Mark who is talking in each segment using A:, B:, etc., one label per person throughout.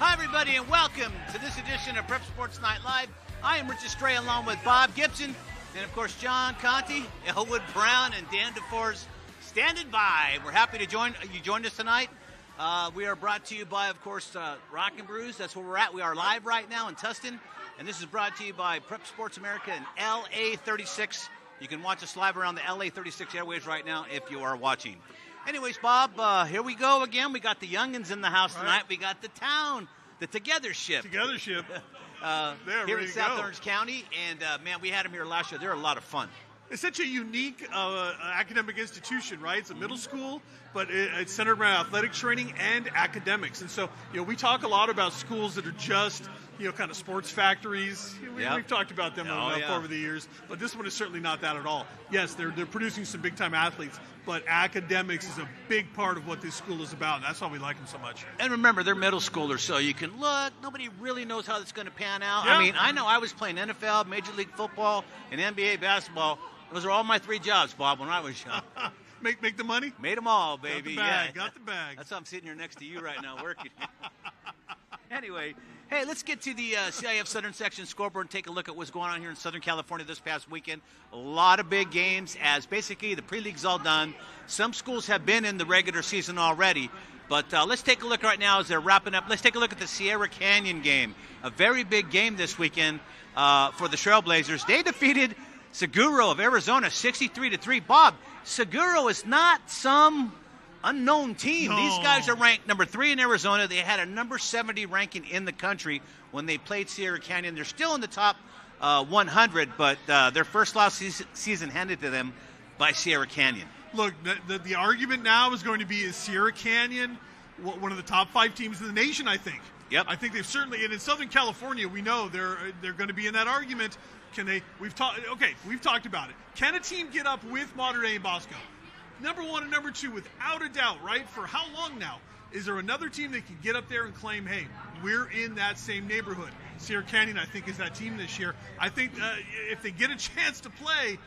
A: Hi, everybody, and welcome to this edition of Prep Sports Night Live. I am Richard Stray, along with Bob Gibson, and, of course, John Conti, Elwood Brown, and Dan DeForest standing by. We're happy to join us tonight. We are brought to you by, of course, Rock and Brews. That's where we're at. We are live right now in Tustin, and this is brought to you by Prep Sports America and LA36. You can watch us live around the LA36 airwaves right now if you are watching. Anyways, Bob, here we go again. We got the youngins in the house tonight. We got the town, the Togethership.
B: Togethership.
A: Here in South Orange County. And, man, we had them here last year. They're a lot of fun.
B: It's such a unique academic institution, right? It's a middle school, but it's centered around athletic training and academics. And so, we talk a lot about schools that are just, kind of sports factories. We've talked about them over the years, but this one is certainly not that at all. Yes, they're producing some big-time athletes, but academics is a big part of what this school is about, and that's why we like them so much.
A: And remember, they're middle schoolers, so you can look. Nobody really knows how it's going to pan out.
B: Yeah.
A: I mean, I know I was playing NFL, Major League Football, and NBA basketball. Those are all my three jobs, Bob, when I was young.
B: Make the money?
A: Made them all, baby.
B: Got the bag.
A: That's why I'm sitting here next to you right now working. Anyway, hey, let's get to the CIF Southern Section scoreboard and take a look at what's going on here in Southern California this past weekend. A lot of big games as basically the pre-league's all done. Some schools have been in the regular season already. But let's take a look right now as they're wrapping up. Let's take a look at the Sierra Canyon game. A very big game this weekend for the Trailblazers. They defeated Seguro of Arizona 63-3. Bob, Seguro is not some unknown team.
B: No.
A: These guys are ranked number 3 in Arizona. They had a number 70 ranking in the country when they played Sierra Canyon. They're still in the top 100, but their first loss season handed to them by Sierra Canyon.
B: Look, the argument now is going to be, is Sierra Canyon one of the top 5 teams in the nation, I think.
A: Yep.
B: I think they've certainly, and in Southern California, we know they're going to be in that argument. Can they? We've talked about it. Can a team get up with Monterey and Bosco? Number 1 and number 2, without a doubt, right? For how long now? Is there another team that can get up there and claim, hey, we're in that same neighborhood? Sierra Canyon, I think, is that team this year. I think if they get a chance to play,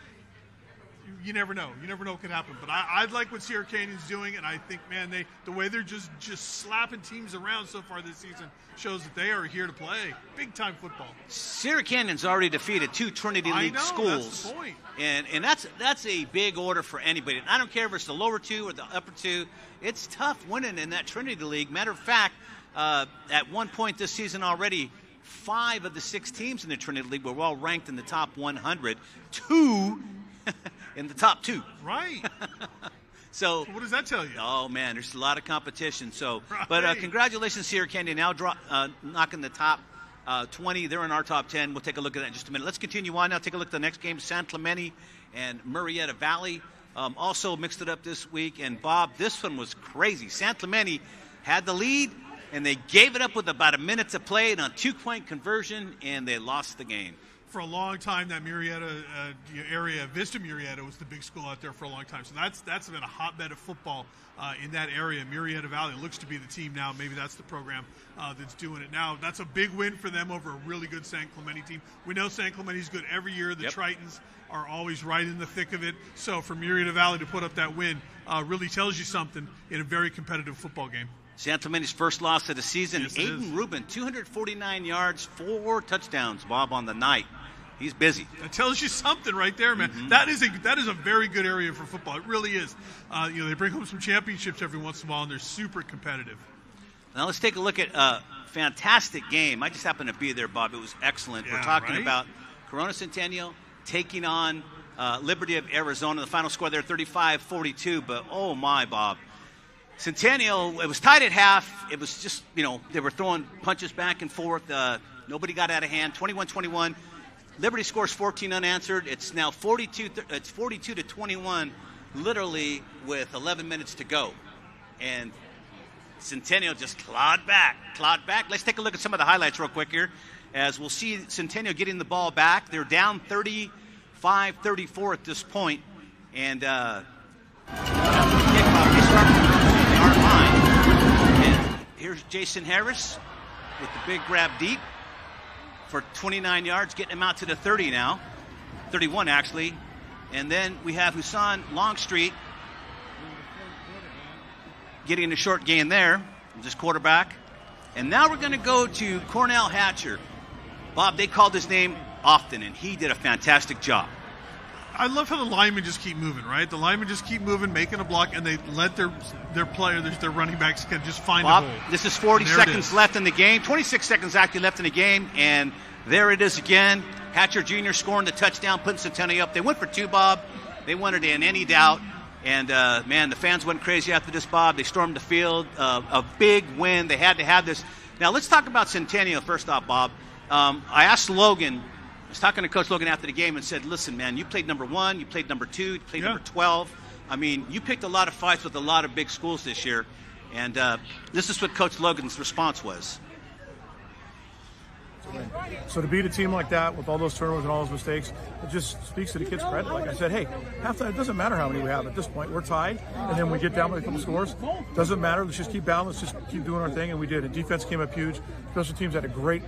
B: you never know. You never know what could happen. But I like what Sierra Canyon's doing, and I think, man, the way they're just slapping teams around so far this season shows that they are here to play big-time football.
A: Sierra Canyon's already defeated 2 Trinity League schools.
B: That's the point.
A: And that's a big order for anybody. I don't care if it's the lower 2 or the upper 2. It's tough winning in that Trinity League. Matter of fact, at one point this season already, 5 of the 6 teams in the Trinity League were all ranked in the top 100. 2 in the top 2.
B: Right.
A: So
B: what does that tell you?
A: Oh, man, there's a lot of competition. So,
B: right.
A: But congratulations, Sierra Canyon, now knocking the top 20. They're in our top 10. We'll take a look at that in just a minute. Let's continue on now. Take a look at the next game, San Clemente and Murrieta Valley. Also mixed it up this week. And, Bob, this one was crazy. San Clemente had the lead, and they gave it up with about a minute to play and a 2-point conversion, and they lost the game.
B: For a long time, that Murrieta area, Vista Murrieta, was the big school out there for a long time. So that's been a hotbed of football in that area. Murrieta Valley looks to be the team now. Maybe that's the program that's doing it now. That's a big win for them over a really good San Clemente team. We know San Clemente's good every year. The Tritons are always right in the thick of it. So for Murrieta Valley to put up that win really tells you something in a very competitive football game.
A: San Clemente's first loss of the season.
B: Yes,
A: Aiden Rubin, 249 yards, 4 touchdowns, Bob, on the night. He's busy.
B: That tells you something right there, man.
A: Mm-hmm.
B: That is a very good area for football. It really is. They bring home some championships every once in a while, and they're super competitive.
A: Now let's take a look at a fantastic game. I just happened to be there, Bob. It was excellent.
B: Yeah,
A: we're talking
B: right?
A: about Corona Centennial taking on Liberty of Arizona. The final score there, 35-42. But, oh, my, Bob. Centennial, it was tied at half. It was just, they were throwing punches back and forth. Nobody got out of hand, 21-21. Liberty scores 14 unanswered. It's now 42-21, literally with 11 minutes to go. And Centennial just clawed back. Let's take a look at some of the highlights real quick here, as we'll see Centennial getting the ball back. They're down 35-34 at this point. And kickoff, they start from the yard line. And here's Jason Harris with the big grab deep for 29 yards, getting him out to the 30 now. 31, actually. And then we have Husan Longstreet getting a short gain there. This quarterback. And now we're going to go to Cornell Hatcher. Bob, they called his name often, and he did a fantastic job.
B: I love how the linemen just keep moving, right? The linemen just keep moving, making a block, and they let their players, their running backs, can just find
A: Bob,
B: a hole.
A: This is 40 seconds left in the game. 26 seconds actually left in the game, and there it is again. Hatcher Jr. scoring the touchdown, putting Centennial up. They went for 2, Bob. They wanted it in any doubt. And, man, the fans went crazy after this, Bob. They stormed the field. A big win. They had to have this. Now, let's talk about Centennial first off, Bob. I asked Logan. I was talking to Coach Logan after the game and said, listen, man, you played number 1, you played number 2, you played number 12. I mean, you picked a lot of fights with a lot of big schools this year. And this is what Coach Logan's response was.
C: So to beat a team like that with all those turnovers and all those mistakes, it just speaks to the kids' credit. Like I said, hey, halftime, it doesn't matter how many we have at this point. We're tied, and then we get down by a couple scores. Doesn't matter. Let's just keep battling. Let's just keep doing our thing, and we did. And defense came up huge. Special teams had a great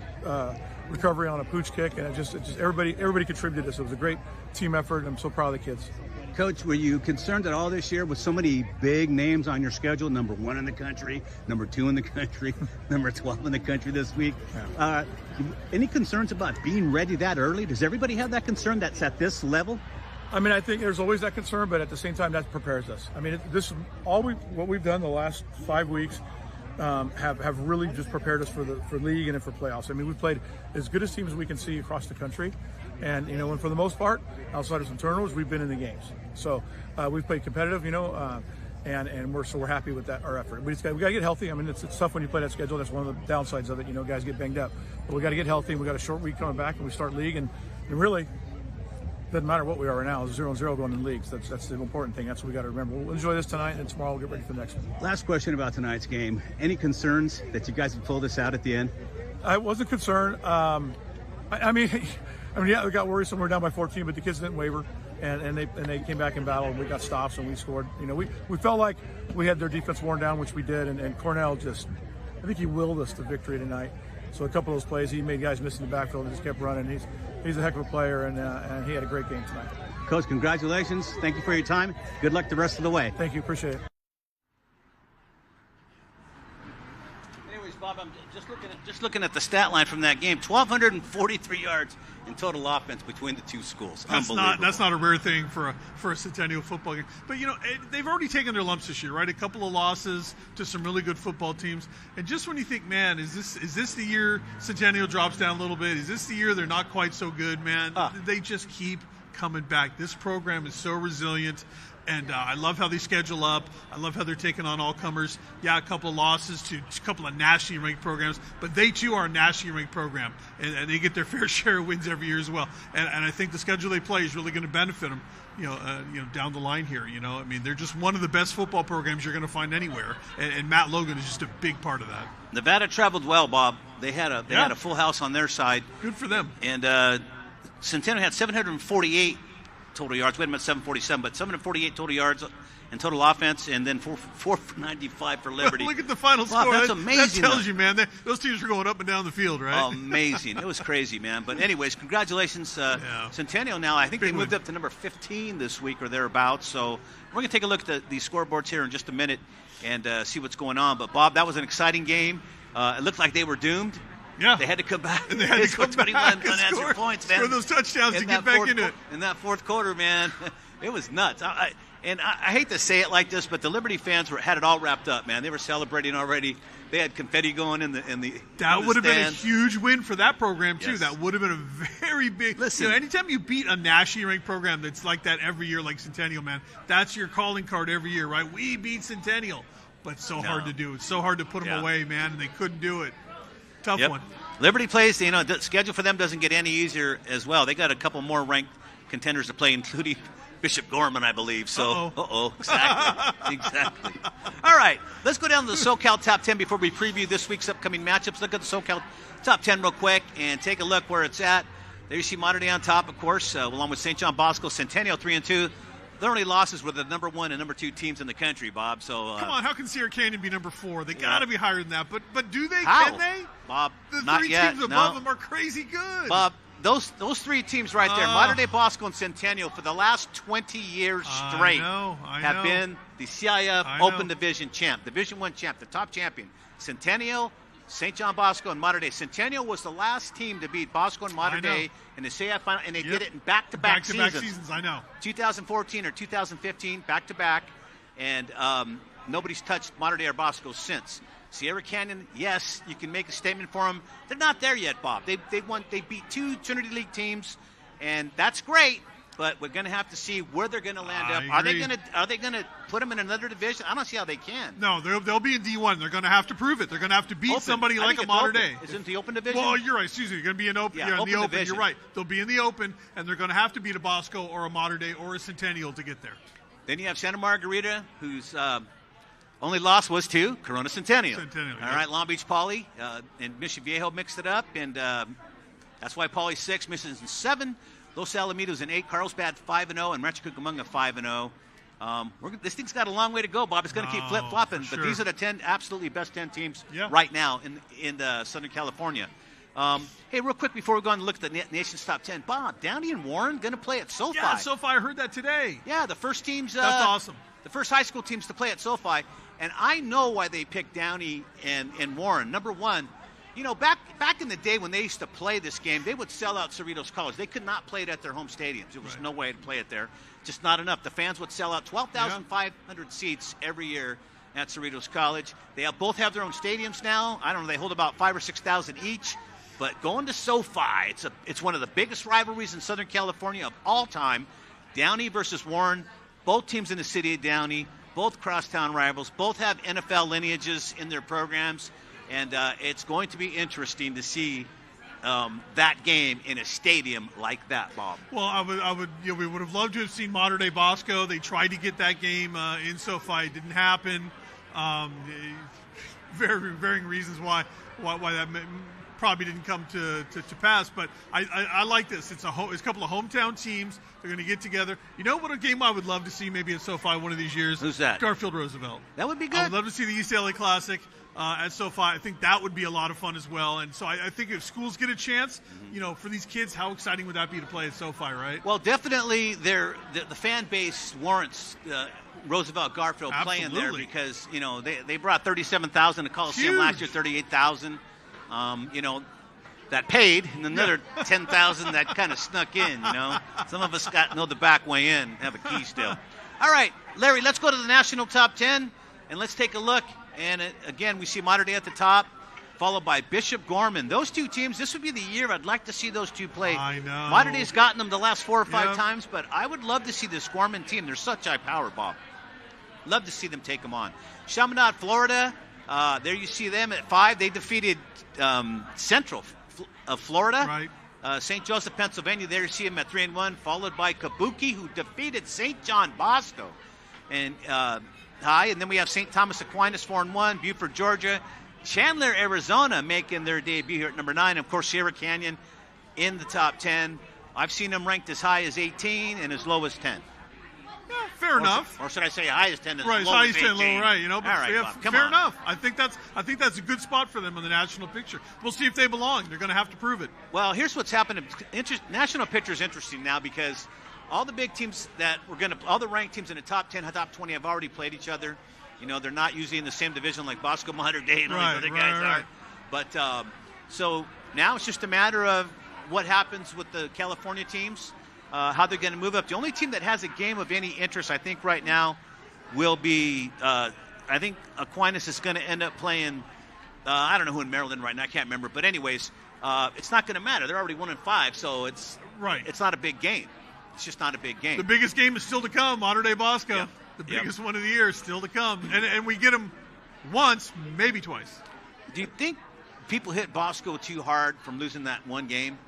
C: recovery on a pooch kick, and it just everybody contributed to this. It was a great team effort, and I'm so proud of the kids.
D: Coach, were you concerned at all this year with so many big names on your schedule? Number 1 in the country, number 2 in the country, number 12 in the country this week. Any concerns about being ready that early? Does everybody have that concern that's at this level?
C: I mean, I think there's always that concern, but at the same time, that prepares us. I mean, what we've done the last 5 weeks have really just prepared us for league and for playoffs. I mean, we've played as good as teams as we can see across the country, and and for the most part, outside of some turnovers, we've been in the games. So we've played competitive, and we're happy with that, our effort. We got to get healthy. I mean, it's tough when you play that schedule. That's one of the downsides of it. Guys get banged up, but we got to get healthy. We got a short week coming back, and we start league, and really. Doesn't matter what we are right now. It's 0-0 going in leagues. That's the important thing. That's what we got to remember. We'll enjoy this tonight, and tomorrow we'll get ready for the next one.
D: Last question about tonight's game. Any concerns that you guys would pull this out at the end?
C: I wasn't concerned. I mean, yeah, we got worried somewhere down by 14, but the kids didn't waver, and they came back in battle, and we got stops, and we scored. We felt like we had their defense worn down, which we did, and Cornell I think he willed us to victory tonight. So a couple of those plays, he made guys miss in the backfield and just kept running. He's a heck of a player, and he had a great game tonight.
D: Coach, congratulations. Thank you for your time. Good luck the rest of the way.
C: Thank you. Appreciate it.
A: Anyways, Bob, I'm just looking at the stat line from that game. 1,243 yards in total offense between the two schools.
B: That's not a rare thing for a Centennial football game. But they've already taken their lumps this year, right? A couple of losses to some really good football teams. And just when you think, man, is this the year Centennial drops down a little bit? Is this the year they're not quite so good, man? They just keep coming back. This program is so resilient. And I love how they schedule up. I love how they're taking on all comers. Yeah, a couple of losses to a couple of nationally ranked programs, but they too are a nationally ranked program, and they get their fair share of wins every year as well. And I think the schedule they play is really going to benefit them, down the line here. I mean, they're just one of the best football programs you're going to find anywhere, and Matt Logan is just a big part of that.
A: Nevada traveled well, Bob. They had a full house on their side.
B: Good for them.
A: And Centennial had 748. Total yards. We had them at 747, but 748 total yards and total offense, and then 495 for Liberty.
B: Look at the final score.
A: That's amazing.
B: That tells you, man. Those teams were going up and down the field, right?
A: Amazing. It was crazy, man. But anyways, congratulations, Centennial. Now I think they moved up to number 15 this week or thereabouts. So we're going to take a look at the scoreboards here in just a minute and see what's going on. But Bob, that was an exciting game. It looked like they were doomed.
B: Yeah.
A: They had to come back.
B: And they had to come
A: 21
B: back
A: unanswered points, man.
B: Score those touchdowns to get back into it.
A: In that fourth quarter, man, it was nuts. I hate to say it like this, but the Liberty fans had it all wrapped up, man. They were celebrating already. They had confetti going in the
B: That would have been a huge win for that program, too.
A: Yes.
B: That would have been a very big.
A: Listen,
B: anytime you beat a nationally ranked program that's like that every year, like Centennial, man, that's your calling card every year, right? We beat Centennial. But it's so hard to do. It's so hard to put them away, man, and they couldn't do it. Tough one.
A: Liberty plays, the schedule for them doesn't get any easier as well. They got a couple more ranked contenders to play, including Bishop Gorman, I believe. So, exactly. All right, let's go down to the SoCal Top 10 before we preview this week's upcoming matchups. Look at the SoCal Top 10 real quick and take a look where it's at. There you see Mater Dei on top, of course, along with St. John Bosco. Centennial 3-2. Their only losses were the number 1 and number 2 teams in the country, Bob. So
B: come on, how can Sierra Canyon be number 4? They got to be higher than that. But do they?
A: How?
B: Can they?
A: Bob,
B: the
A: not
B: three
A: yet.
B: teams above them are crazy good.
A: Bob, those 3 teams right there, Mater Dei, Bosco, and Centennial, for the last 20 years straight, have been the CIF Open Division champ, Division I champ, the top champion. Centennial, St. John Bosco and Mater Dei. Centennial was the last team to beat Bosco and Mater Dei in the CIF final, and they did it in back-to-back seasons.
B: I know.
A: 2014 or 2015, back-to-back, and nobody's touched Mater Dei or Bosco since. Sierra Canyon, yes, you can make a statement for them. They're not there yet, Bob. They beat 2 Trinity League teams, and that's great. But we're going to have to see where they're going to land up. Are they going to put them in another division? I don't see how they can.
B: No, they'll be in D1. They're going to have to prove it. They're going to have to beat somebody like a Mater Dei.
A: Isn't the open division?
B: Well, you're right. Excuse me. You're going to be in open.
A: Yeah,
B: in the open.
A: division.
B: You're right. They'll be in the open, and they're going to have to beat a Bosco or a Mater Dei or a Centennial to get there.
A: Then you have Santa Margarita, whose only loss was to Corona Centennial. All right, Long Beach Poly and Mission Viejo mixed it up, and that's why Poly's 6, Mission's 7. Los Alamitos in 8, Carlsbad 5-0, and Rancho Cucamonga 5-0. This thing's got a long way to go, Bob. It's going to keep flip-flopping, but these are the 10 absolutely best 10 teams right now in Southern California. Hey, real quick before we go on and look at the nation's top 10, Bob, Downey and Warren going to play at SoFi.
B: Yeah, SoFi. I heard that today.
A: Yeah, the first teams.
B: That's awesome.
A: The first high school teams to play at SoFi, and I know why they picked Downey and Warren. Number one, you know, back in the day when they used to play this game, they would sell out Cerritos College. They could not play it at their home stadiums. There was no way to play it there. Just not enough. The fans would sell out 12,500 seats every year at Cerritos College. They both have their own stadiums now. I don't know. They hold about 5,000 or 6,000 each. But going to SoFi, it's one of the biggest rivalries in Southern California of all time. Downey versus Warren. Both teams in the city of Downey. Both crosstown rivals. Both have NFL lineages in their programs. And it's going to be interesting to see that game in a stadium like that, Bob.
B: Well, I would. You know, we would have loved to have seen Mater Dei Bosco. They tried to get that game in SoFi. It didn't happen. Varying reasons why that probably didn't come to pass. But I like this. It's a couple of hometown teams. They're going to get together. You know what a game I would love to see maybe at SoFi one of these years?
A: Who's that?
B: Garfield Roosevelt.
A: That would be good.
B: I would love to see the East LA Classic. At SoFi, I think that would be a lot of fun as well. And so I think if schools get a chance, you know, for these kids, how exciting would that be to play at SoFi, right?
A: Well, definitely the fan base warrants Roosevelt Garfield playing there because, you know, they brought 37,000 to Coliseum last year, 38,000. You know, that paid, and another 10,000 that kind of snuck in, you know. Some of us know the back way in, have a key still. All right, Larry, let's go to the national top 10, and let's take a look. And again, we see Mater Dei at the top, followed by Bishop Gorman. Those two teams, this would be the year I'd like to see those two play.
B: I know.
A: Mater Dei's gotten them the last 4 or 5 times, but I would love to see this Gorman team. They're such high power, Bob. Love to see them take them on. Chaminade, Florida, there you see them at 5. They defeated Central of Florida.
B: Right.
A: St. Joseph, Pennsylvania, there you see them at 3-1, followed by Kabuki, who defeated St. John Bosco. And high, and then we have St. Thomas Aquinas 4-1, Buford, Georgia, Chandler, Arizona making their debut here at number 9. Of course, Sierra Canyon in the top 10. I've seen them ranked as high as 18 and as low as 10.
B: Yeah, fair enough.
A: Or should I say high as 10 and
B: right,
A: as low
B: high
A: as
B: 10,
A: 18?
B: low, right? You know, but
A: all right, Bob,
B: fair enough. I think that's a good spot for them in the national picture. We'll see if they belong. They're going to have to prove it.
A: Well, here's what's happening. National picture is interesting now because all the big teams all the ranked teams in the top 10, top 20 have already played each other. You know, they're not usually in the same division like Bosco, Mater Dei, and all these other guys are. But so now it's just a matter of what happens with the California teams, how they're going to move up. The only team that has a game of any interest, I think, right now will be, I think Aquinas is going to end up playing, I don't know who in Maryland right now, I can't remember. But anyways, it's not going to matter. They're already 1-5, so it's not a big game. It's just not a big game.
B: The biggest game is still to come, Mater Dei Bosco. Yep. The biggest one of the year is still to come. And we get them once, maybe twice.
A: Do you think people hit Bosco too hard from losing that one game?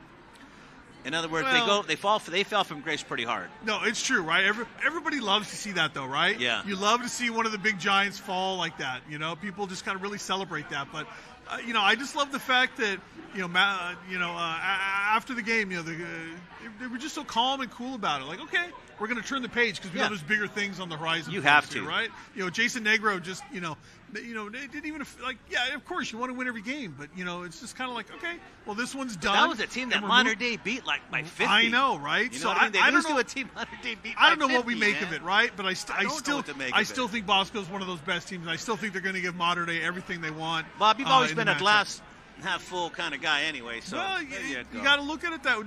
A: In other words, they fell from grace pretty hard.
B: No, it's true, right? Everybody loves to see that, though, right?
A: Yeah.
B: You love to see one of the big giants fall like that. You know, people just kind of really celebrate that. But you know, I just love the fact that after the game, you know, they were just so calm and cool about it. Like, okay, we're going to turn the page because we know there's bigger things on the horizon.
A: You have
B: year,
A: to,
B: right? Jason Negro just, it didn't even of course you want to win every game, but it's just kind of like, okay, well this one's done.
A: That was a team that Modern Day beat like by 50.
B: I know, right?
A: You know I don't know.
B: To
A: a team Modern Day beat
B: I don't
A: by
B: know what we
A: 50,
B: make
A: man.
B: of it, right? But I still think Bosco's one of those best teams. And I still think they're going to give Modern Day everything they want.
A: Bob, you've always been a glass half full kind of guy anyway. So
B: well, you got to look at it that way.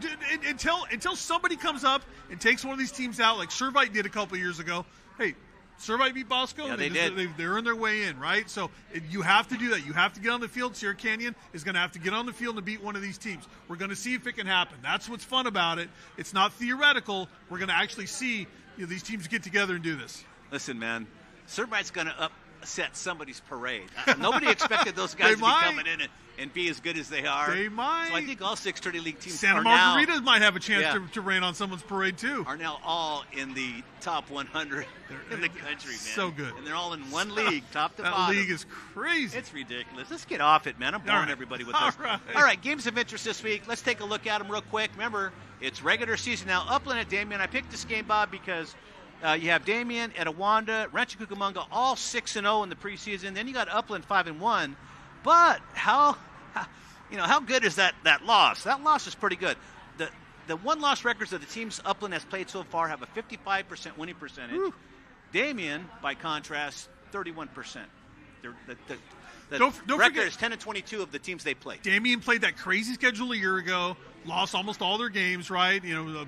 B: Until somebody comes up and takes one of these teams out, like Servite did a couple years ago. Hey, Servite beat Bosco.
A: Yeah,
B: they
A: did.
B: They earned their way in, right? So you have to do that. You have to get on the field. Sierra Canyon is going to have to get on the field and beat one of these teams. We're going to see if it can happen. That's what's fun about it. It's not theoretical. We're going to actually see these teams get together and do this.
A: Listen, man, Servite's going to upset somebody's parade. Nobody expected those guys to be coming in and be as good as they are.
B: They might.
A: So I think all 630 league teams
B: Santa Margarita might have a chance to rain on someone's parade too.
A: Are now all in the top 100 in the country, man.
B: So good.
A: And they're all in one league, top to
B: that
A: bottom.
B: That league is crazy.
A: It's ridiculous. Let's get off it, man. I'm boring everybody with this. All right, games of interest this week. Let's take a look at them real quick. Remember, it's regular season now. Upland at Damien. I picked this game, Bob, because you have Damien, Etowanda, Rancho Cucamonga, all 6-0 in the preseason. Then you got Upland 5-1. But how good is that loss? That loss is pretty good. The one-loss records of the teams Upland has played so far have a 55% winning percentage. Woo. Damien, by contrast, 31%. The
B: don't
A: record
B: forget,
A: is 10-22 of the teams they played.
B: Damien played that crazy schedule a year ago, lost almost all their games, right?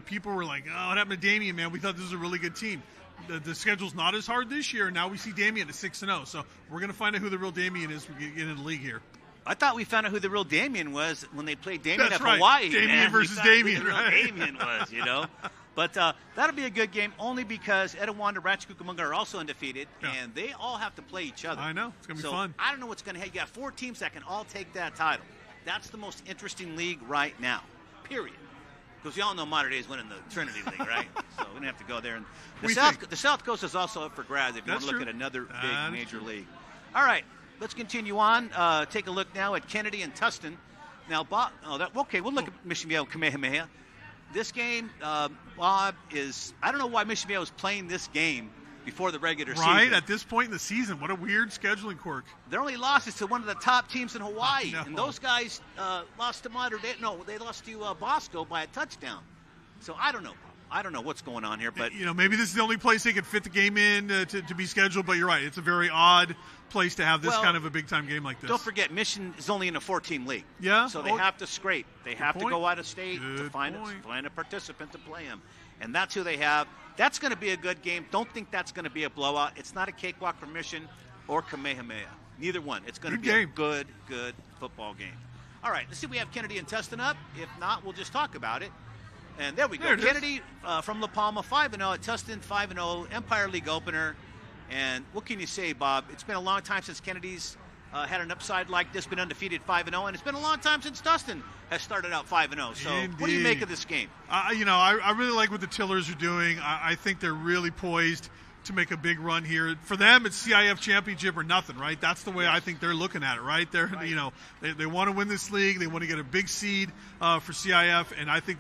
B: People were like, oh, what happened to Damien, man? We thought this was a really good team. The schedule's not as hard this year. Now we see Damien at 6-0. So we're going to find out who the real Damien is when we get into the league here.
A: I thought we found out who the real Damien was when they played Damien at
B: right.
A: Hawaii.
B: Damien
A: man.
B: versus Damien,
A: right? Damien was, But that'll be a good game only because Etowanda, Rancho Cucamonga are also undefeated, and they all have to play each other.
B: I know. It's going to be fun.
A: I don't know what's going to happen. You got 4 teams that can all take that title. That's the most interesting league right now, period. Because we all know Modern Day is winning the Trinity League, right? So we don't have to go there. And the South Coast is also up for grabs if you want to look at another big major league. All right. Let's continue on. Take a look now at Kennedy and Tustin. Now, Bob. We'll look at Mission Viejo Kamehameha. This game, Bob, I don't know why Mission Viejo is playing this game before the regular season.
B: Right at this point in the season, what a weird scheduling quirk.
A: Their only loss is to one of the top teams in Hawaii, and those guys lost to Modern Day. No, they lost to Bosco by a touchdown. So I don't know. I don't know what's going on here, but
B: maybe this is the only place they could fit the game in to be scheduled. But you're right; it's a very odd place to have this kind of a big time game like this.
A: Don't forget, Mission is only in a 4-team league.
B: Yeah,
A: so they have to scrape. They have to go out of state to find a participant to play them, and that's who they have. That's going to be a good game. Don't think that's going to be a blowout. It's not a cakewalk for Mission or Kamehameha. Neither one. It's going to be a good football game. All right, let's see if we have Kennedy and Tustin up. If not, we'll just talk about it. And there we go. Kennedy from La Palma, 5-0 at Tustin, 5-0, Empire League opener. And what can you say, Bob? It's been a long time since Kennedy's had an upside like this, been undefeated 5-0, and it's been a long time since Tustin has started out 5-0. So what do you make of this game?
B: I really like what the Tillers are doing. I think they're really poised to make a big run here. For them, it's CIF championship or nothing, right? That's the way I think they're looking at it, right? They want to win this league. They want to get a big seed for CIF, and I think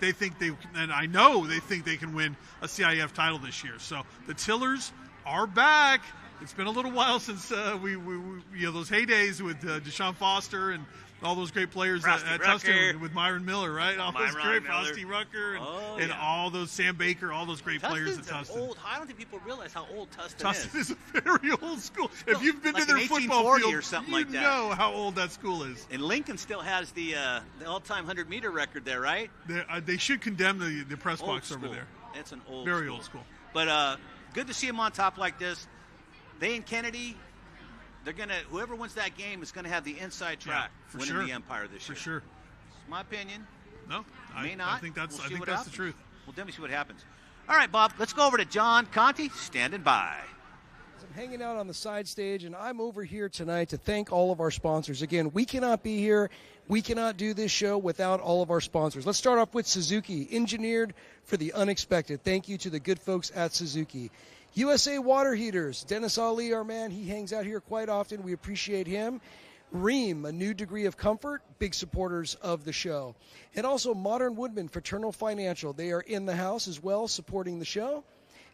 B: I know they think they can win a CIF title this year. So the Tillers are back. It's been a little while since we those heydays with Deshaun Foster and all those great players at Tustin with Myron Miller, right? All those great Frosty Rucker and all those Sam Baker, all those great players at Tustin.
A: I don't think people realize how old Tustin is.
B: Tustin is a very old school. If you've been to their football field,
A: or something
B: you know how old that school is.
A: And Lincoln still has the all-time 100-meter record there, right?
B: They should condemn the press box over there.
A: It's an old
B: very old school.
A: But good to see them on top like this. They and Kennedy, whoever wins that game is going to have the inside track winning the Empire this year.
B: For sure.
A: It's my opinion.
B: No,
A: may not.
B: I think that's the truth.
A: We'll definitely see what happens. All right, Bob, let's go over to John Conti, standing by.
E: I'm hanging out on the side stage, and I'm over here tonight to thank all of our sponsors. Again, we cannot be here. We cannot do this show without all of our sponsors. Let's start off with Suzuki, engineered for the unexpected. Thank you to the good folks at Suzuki. USA Water Heaters, Dennis Ali, our man, he hangs out here quite often. We appreciate him. Ream, a new degree of comfort, big supporters of the show. And also Modern Woodman, Fraternal Financial. They are in the house as well, supporting the show.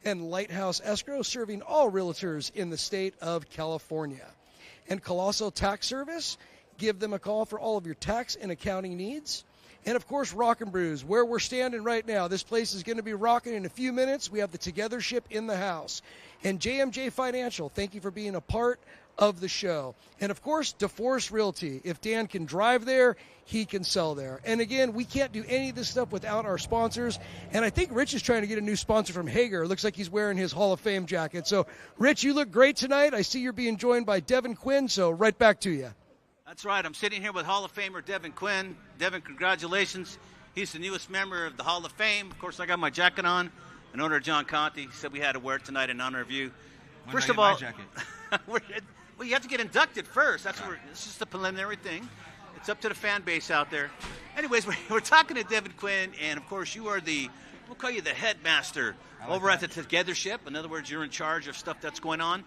E: and Lighthouse Escrow, serving all realtors in the state of California. And Colossal Tax Service, give them a call for all of your tax and accounting needs. And, of course, Rock and Brews, where we're standing right now. This place is going to be rocking in a few minutes. We have the Togethership in the house. And JMJ Financial, thank you for being a part of the show. And, of course, DeForest Realty. If Dan can drive there, he can sell there. And, again, we can't do any of this stuff without our sponsors. And I think Rich is trying to get a new sponsor from Hager. It looks like he's wearing his Hall of Fame jacket. So, Rich, you look great tonight. I see you're being joined by Devin Quinn, so right back to you.
A: That's right. I'm sitting here with Hall of Famer Devin Quinn. Devin, congratulations. He's the newest member of the Hall of Fame. Of course, I got my jacket on in honor of John Conte. He said we had to wear it tonight in honor of you. First of all, well, you have to get inducted first. That's where it's just a preliminary thing. It's up to the fan base out there. Anyways, we're talking to Devin Quinn, and of course, you are we'll call you the headmaster over at the Togethership. In other words, you're in charge of stuff that's going on.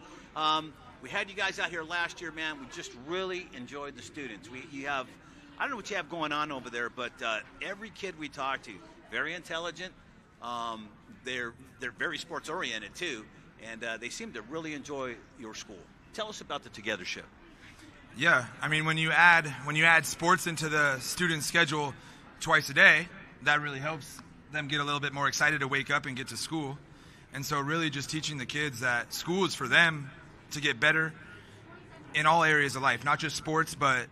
A: We had you guys out here last year, man. We just really enjoyed the students. I don't know what you have going on over there, but every kid we talk to, very intelligent. They're very sports oriented too, and they seem to really enjoy your school. Tell us about the Togethership.
F: Yeah, I mean, when you add sports into the student schedule twice a day, that really helps them get a little bit more excited to wake up and get to school. And so really just teaching the kids that school is for them to get better in all areas of life, not just sports, but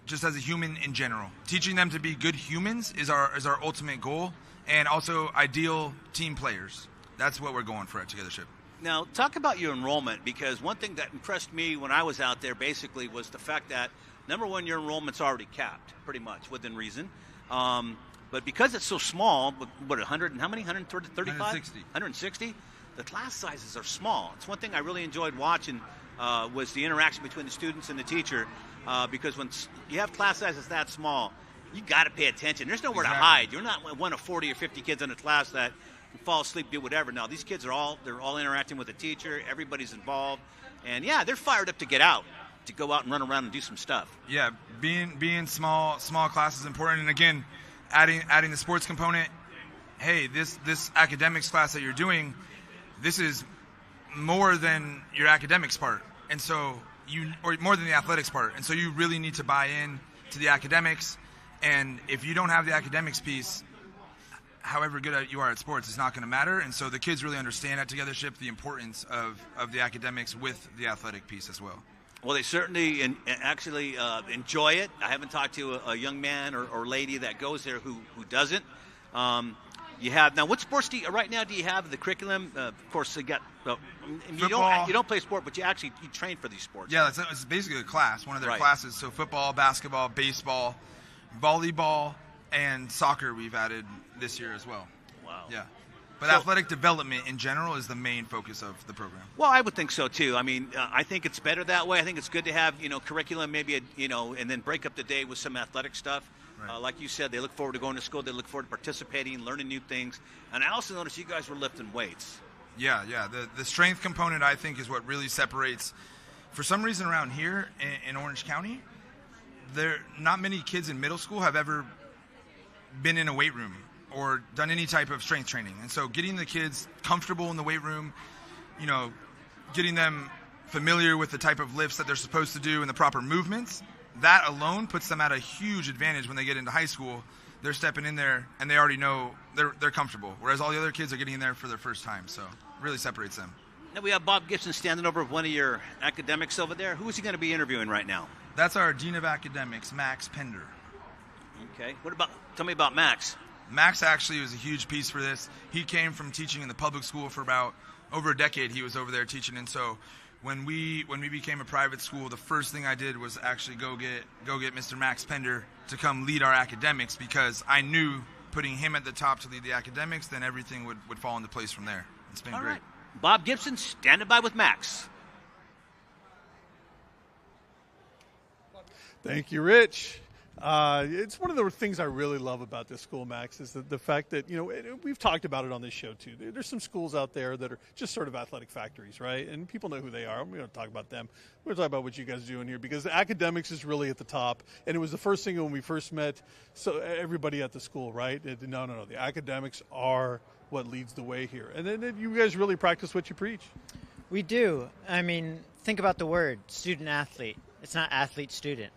F: just as a human in general. Teaching them to be good humans is our ultimate goal, and also ideal team players. That's what we're going for at Togethership.
A: Now, talk about your enrollment, because one thing that impressed me when I was out there basically was the fact that, number one, your enrollment's already capped, pretty much, within reason. But because it's so small, what, 100 and how many? 135?
F: 160.
A: 160? The class sizes are small. It's one thing I really enjoyed watching was the interaction between the students and the teacher, because when you have class sizes that small, you got to pay attention. There's nowhere to hide. You're not one of 40 or 50 kids in a class that can fall asleep, do whatever. No, these kids they're all interacting with the teacher. Everybody's involved, and yeah, they're fired up to get out, to go out and run around and do some stuff.
F: Yeah, being small class is important, and again, adding the sports component. Hey, this academics class that you're doing, this is more than your academics part, and so or more than the athletics part, and so you really need to buy in to the academics. And if you don't have the academics piece, however good you are at sports, it's not going to matter. And so the kids really understand at Togethership the importance of the academics with the athletic piece as well.
A: Well, they certainly actually enjoy it. I haven't talked to a young man or lady that goes there who doesn't. You have now. What sports do you have? The curriculum, of course, you got. You don't play sport, but you train for these sports.
F: Yeah, it's basically a class, one of their classes. So football, basketball, baseball, volleyball, and soccer we've added this year as well.
A: Wow.
F: Yeah. But athletic development in general is the main focus of the program.
A: Well, I would think so too. I mean, I think it's better that way. I think it's good to have curriculum, maybe and then break up the day with some athletic stuff. Right. Like you said, they look forward to going to school. They look forward to participating, learning new things. And I also noticed you guys were lifting weights.
F: Yeah. The strength component, I think, is what really separates. For some reason around here in Orange County, not many kids in middle school have ever been in a weight room or done any type of strength training. And so getting the kids comfortable in the weight room, getting them familiar with the type of lifts that they're supposed to do and the proper movements, that alone puts them at a huge advantage when they get into high school. They're stepping in there and they already know they're comfortable, whereas all the other kids are getting in there for their first time. So it really separates them.
A: Now we have Bob Gibson standing over one of your academics over there. Who is he going to be interviewing right now?
F: That's our Dean of Academics, Max Pender.
A: Okay. Tell me about Max.
F: Max actually was a huge piece for this. He came from teaching in the public school for about over a decade. He was over there teaching, and so when we became a private school, the first thing I did was actually go get Mr. Max Pender to come lead our academics, because I knew putting him at the top to lead the academics, then everything would fall into place from there. It's been great. Right.
A: Bob Gibson standing by with Max.
G: Thank you, Rich.
B: It's one of the things I really love about this school, Max, is the fact that, we've talked about it on this show too. There's some schools out there that are just sort of athletic factories, right? And people know who they are. We're going to talk about them. We're going to talk about what you guys are doing here, because the academics is really at the top. And it was the first thing when we first met, so everybody at the school, right? No. The academics are what leads the way here. And then you guys really practice what you preach.
G: We do. I mean, think about the word student-athlete. It's not athlete-student.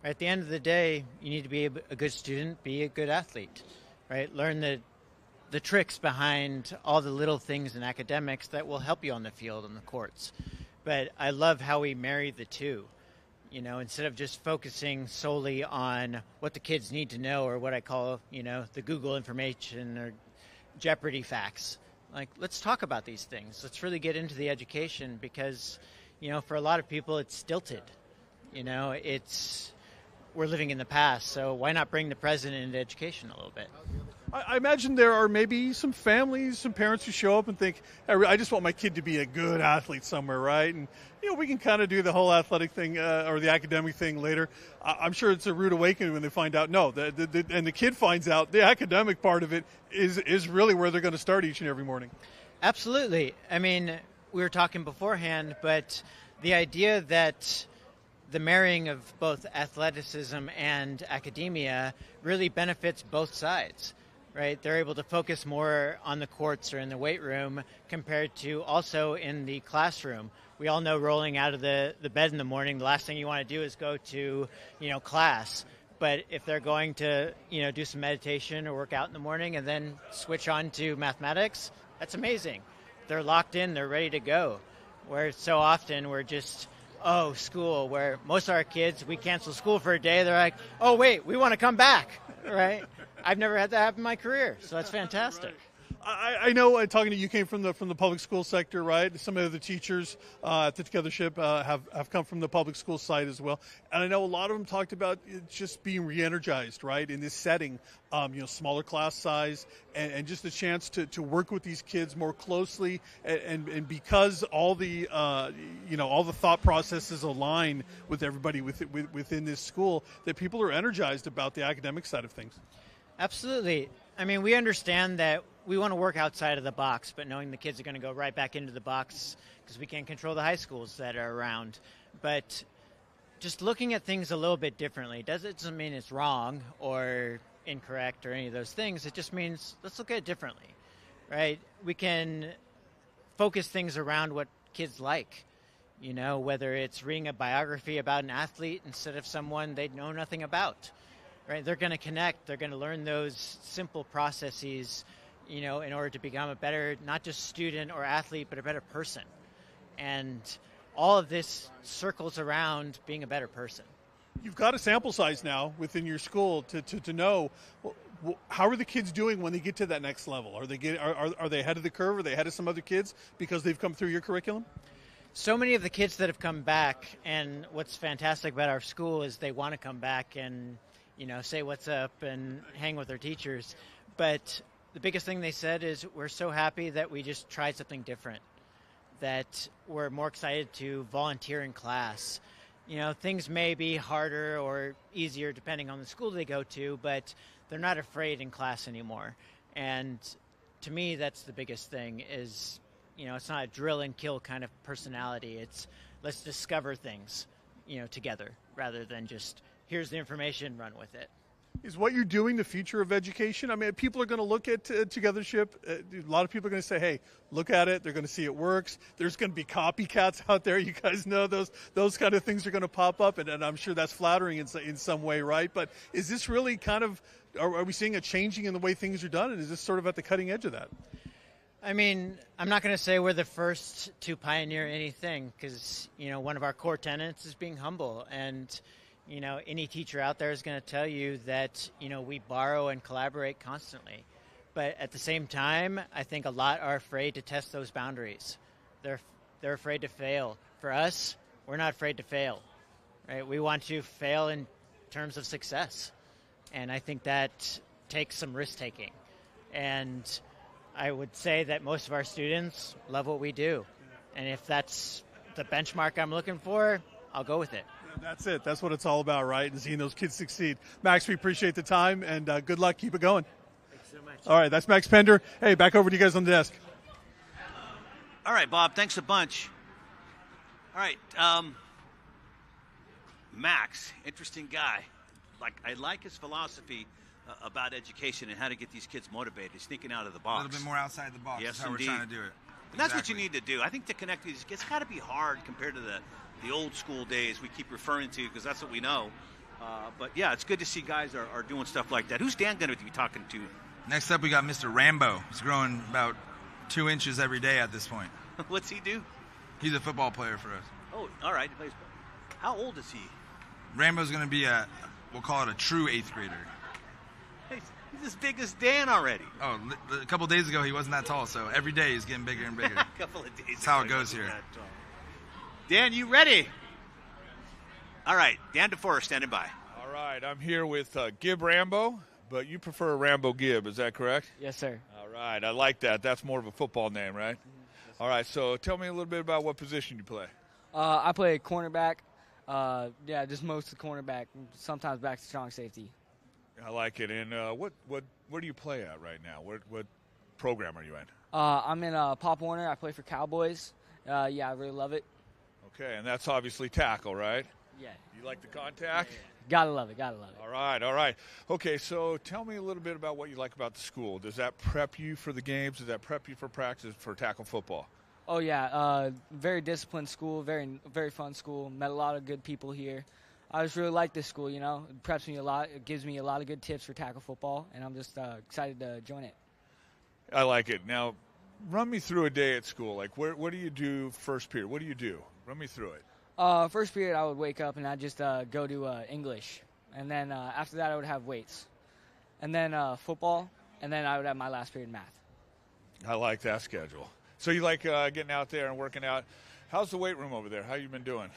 G: At the end of the day, you need to be a good student, be a good athlete, right? Learn the tricks behind all the little things in academics that will help you on the field, on the courts. But I love how we marry the two. Instead of just focusing solely on what the kids need to know, or what I call, the Google information or Jeopardy facts. Like, let's talk about these things. Let's really get into the education, because, for a lot of people, it's stilted. We're living in the past, so why not bring the present into education a little bit?
B: I imagine there are maybe some families, some parents who show up and think, I just want my kid to be a good athlete somewhere, right? And, we can kind of do the whole athletic thing or the academic thing later. I'm sure it's a rude awakening when they find out, no, and the kid finds out the academic part of it is really where they're going to start each and every morning.
G: Absolutely. I mean, we were talking beforehand, but the idea that the marrying of both athleticism and academia really benefits both sides, right? They're able to focus more on the courts or in the weight room compared to also in the classroom. We all know rolling out of the bed in the morning, the last thing you want to do is go to, class. But if they're going to, do some meditation or work out in the morning and then switch on to mathematics, that's amazing. They're locked in, they're ready to go. Where so often we're just, school, where most of our kids, we cancel school for a day, they're like, oh, wait, we want to come back, right? I've never had that happen in my career, so that's fantastic.
B: Right. I know, talking to you, came from the public school sector, right? Some of the teachers at the Togethership have come from the public school side as well. And I know a lot of them talked about just being re-energized, right, in this setting, smaller class size and just a chance to work with these kids more closely. And because all the, all the thought processes align with everybody within this school, that people are energized about the academic side of things.
G: Absolutely. I mean, we understand that we want to work outside of the box, but knowing the kids are going to go right back into the box because we can't control the high schools that are around. But just looking at things a little bit differently doesn't mean it's wrong or incorrect or any of those things. It just means let's look at it differently, right? We can focus things around what kids like, whether it's reading a biography about an athlete instead of someone they know nothing about. Right, they're going to connect. They're going to learn those simple processes, in order to become a better, not just student or athlete, but a better person. And all of this circles around being a better person.
B: You've got a sample size now within your school to know how are the kids doing when they get to that next level. Are they ahead of the curve? Are they ahead of some other kids because they've come through your curriculum?
G: So many of the kids that have come back, and what's fantastic about our school is they want to come back and say what's up and hang with their teachers. But the biggest thing they said is we're so happy that we just tried something different, that we're more excited to volunteer in class. Things may be harder or easier depending on the school they go to, but they're not afraid in class anymore. And to me, that's the biggest thing is, it's not a drill and kill kind of personality. It's let's discover things, together rather than just here's the information, run with it.
B: Is what you're doing the future of education? I mean, people are going to look at Togethership. A lot of people are going to say, hey, look at it. They're going to see it works. There's going to be copycats out there. You guys know those kind of things are going to pop up, and I'm sure that's flattering in some way, right? But is this really kind of, are we seeing a changing in the way things are done, and is this sort of at the cutting edge of that?
G: I mean, I'm not going to say we're the first to pioneer anything because, one of our core tenets is being humble. And any teacher out there is going to tell you that, we borrow and collaborate constantly. But at the same time, I think a lot are afraid to test those boundaries. They're afraid to fail. For us, we're not afraid to fail, right? We want to fail in terms of success. And I think that takes some risk-taking. And I would say that most of our students love what we do. And if that's the benchmark I'm looking for, I'll go with it.
B: That's it. That's what it's all about, right? And seeing those kids succeed. Max, we appreciate the time, and good luck. Keep it going.
G: Thanks so much.
B: All right, that's Max Pender. Hey, back over to you guys on the desk.
A: All right, Bob, thanks a bunch. All right, Max, interesting guy. I like his philosophy about education and how to get these kids motivated. He's thinking out of the box.
F: A little bit more outside the box.
A: Yes,
F: That's how
A: indeed.
F: we're trying to do it.
A: And that's what you need to do. I think to connect these, it's got to be hard compared to the old school days we keep referring to because that's what we know. But yeah, it's good to see guys are doing stuff like that. Who's Dan going to be talking to?
F: Next up, we got Mr. Rambo. He's growing about 2 inches every day at this point.
A: What's he do?
F: He's a football player for us.
A: Oh, all right. He plays. How old is he?
F: Rambo's going to be we'll call it a true 8th grader.
A: He's as big as Dan already.
F: Oh, a couple days ago, he wasn't that tall, so every day he's getting bigger and bigger.
A: A couple of days.
F: That's how it goes here.
A: Dan, you ready? All right, Dan DeForest standing by.
H: All right, I'm here with Gib Rambo, but you prefer Rambo Gib, is that correct?
I: Yes, sir.
H: All right, I like that. That's more of a football name, right? All right, so tell me a little bit about what position you play.
I: I play cornerback. Just most of the cornerback. Sometimes back to strong safety.
H: I like it. And where do you play at right now? What program are you in?
I: I'm in Pop Warner. I play for Cowboys. I really love it.
H: Okay, and that's obviously tackle, right?
I: Yeah.
H: You like the contact?
I: Yeah. Gotta love it.
H: All right. Okay, so tell me a little bit about what you like about the school. Does that prep you for the games? Does that prep you for practice for tackle football?
I: Oh, yeah. Very disciplined school, very, very fun school. Met a lot of good people here. I just really like this school, It preps me a lot. It gives me a lot of good tips for tackle football, and I'm just excited to join it.
H: I like it. Now, run me through a day at school. Like, what do you do first period? What do you do? Run me through it.
I: First period, I would wake up, and I'd just go to English. And then after that, I would have weights. And then football, and then I would have my last period math.
H: I like that schedule. So you like getting out there and working out. How's the weight room over there? How you been doing?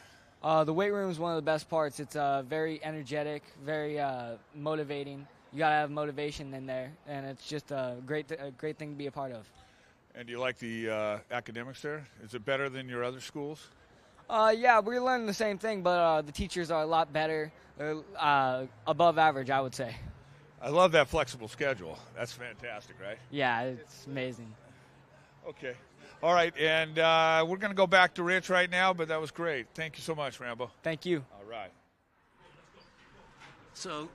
I: The weight room is one of the best parts. It's very energetic, very motivating. You got to have motivation in there, and it's just a great thing to be a part of.
H: And do you like the academics there? Is it better than your other schools?
I: Yeah, we're learning the same thing, but the teachers are a lot better. They're above average, I would say.
H: I love that flexible schedule. That's fantastic, right?
I: Yeah, it's amazing.
H: Okay. All right, and we're going to go back to Rich right now, but that was great. Thank you so much, Rambo.
I: Thank you.
H: All right.
A: So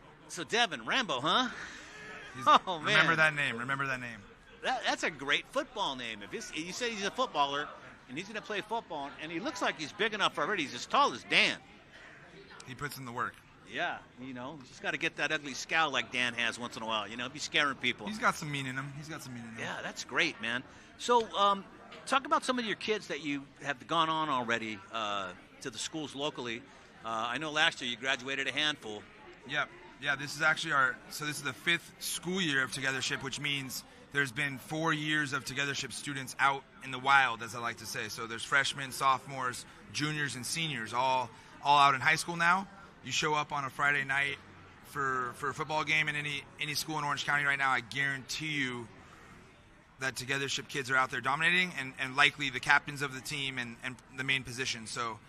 A: Devin, Rambo, huh? Oh, man.
F: Remember that name.
A: That's a great football name. If you say he's a footballer and he's going to play football, and he looks like he's big enough already. He's as tall as Dan.
F: He puts in the work.
A: Yeah, just got to get that ugly scowl like Dan has once in a while. Be scaring people.
F: He's got some mean in him.
A: Yeah, that's great, man. So talk about some of your kids that you have gone on already to the schools locally. I know last year you graduated a handful.
F: Yep. Yeah, this is actually this is the 5th school year of Togethership, which means there's been 4 years of Togethership students out in the wild, as I like to say. So there's freshmen, sophomores, juniors, and seniors all out in high school now. You show up on a Friday night for a football game in any school in Orange County right now, I guarantee you that Togethership kids are out there dominating and likely the captains of the team and the main position. So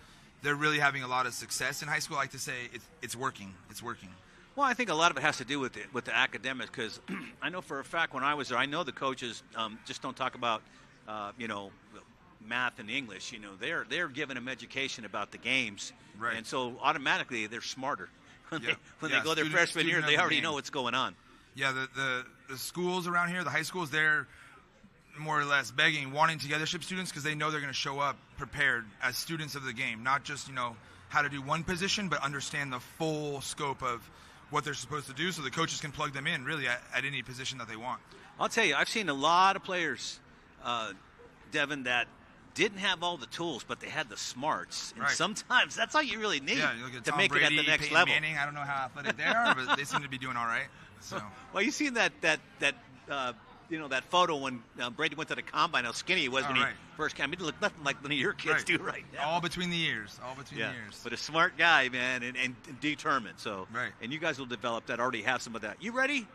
F: they're really having a lot of success in high school. I like to say it's working. It's working.
A: Well, I think a lot of it has to do with the academics, because I know for a fact when I was there, I know the coaches just don't talk about math and English. They're giving them education about the games,
F: right?
A: And so automatically they're smarter when they go their
F: student,
A: freshman year. They already know what's going on.
F: Yeah, the schools around here, the high schools, they're more or less wanting Togethership students because they know they're going to show up prepared as students of the game, not just how to do one position, but understand the full scope of what they're supposed to do, so the coaches can plug them in really at any position that they want.
A: I'll tell you, I've seen a lot of players, Devin, that didn't have all the tools, but they had the smarts. And sometimes that's all you really need
F: you look at
A: to
F: Tom
A: make
F: Brady,
A: it at the next
F: Peyton
A: level.
F: Manning, I don't know how athletic they are, but they seem to be doing all right. So.
A: Well, you seen that that photo when Brady went to the combine, how skinny he was when he first came. He didn't look nothing like one of your kids do right now.
F: All between the ears.
A: But a smart guy, man, and determined. So, and you guys will develop that. Already have some of that. You ready?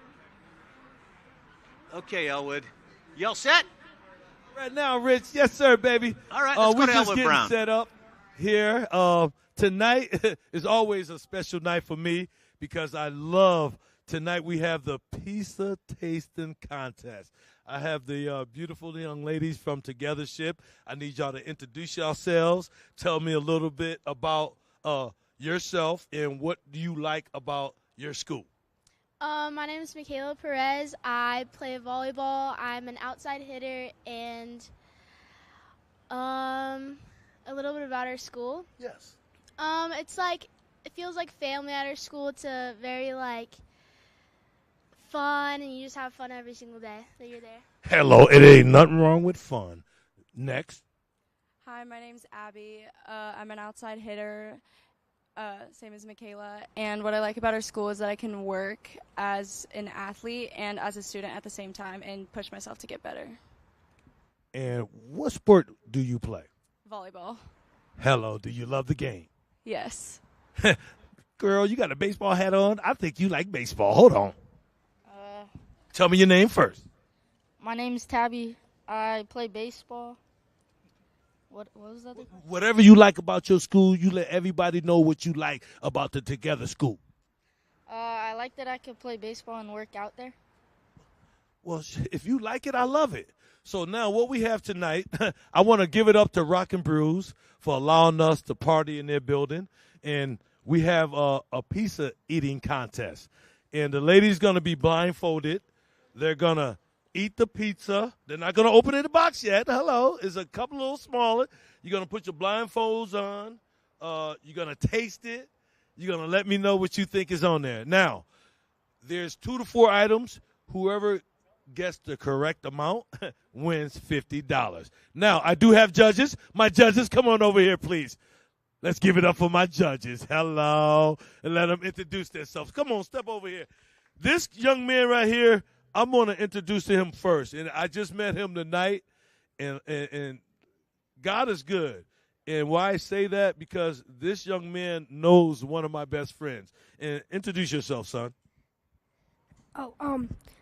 A: Okay, Elwood. You all set?
J: Right now, Rich. Yes, sir, baby.
A: All right, let's go to
J: We're just
A: Elwood
J: getting
A: Brown.
J: set up here. tonight is always a special night for me because I love tonight we have the pizza tasting contest. I have the beautiful young ladies from Togethership. I need y'all to introduce yourselves. Tell me a little bit about yourself and what do you like about your school.
K: My name is Michaela Perez. I play volleyball. I'm an outside hitter, and a little bit about our school.
J: Yes.
K: It's like it feels like family at our school. It's a very like fun, and you just have fun every single day that you're there.
J: Hello, it ain't nothing wrong with fun. Next.
L: Hi, my name's Abby. I'm an outside hitter, same as Michaela. And what I like about our school is that I can work as an athlete and as a student at the same time and push myself to get better.
J: And what sport do you play?
L: Volleyball.
J: Hello, do you love the game?
L: Yes.
J: Girl, you got a baseball hat on? I think you like baseball. Hold on. Tell me your name first.
K: My name's Tabby. I play baseball. What was that?
J: Whatever you like about your school, you let everybody know what you like about the Together School.
K: I like that I could play baseball and work out there.
J: Well, if you like it, I love it. So now what we have tonight, I want to give it up to Rock and Brews for allowing us to party in their building. And we have a pizza eating contest. And the lady's going to be blindfolded. They're going to eat the pizza. They're not going to open it in the box yet. Hello. It's a couple little smaller. You're going to put your blindfolds on. You're going to taste it. You're going to let me know what you think is on there. Now, there's 2 to 4 items. Whoever gets the correct amount wins $50. Now, I do have judges. My judges, come on over here, please. Let's give it up for my judges. Hello. And let them introduce themselves. Come on, step over here. This young man right here, I'm going to introduce to him first. And I just met him tonight, and God is good. And why I say that? Because this young man knows one of my best friends. And introduce yourself, son.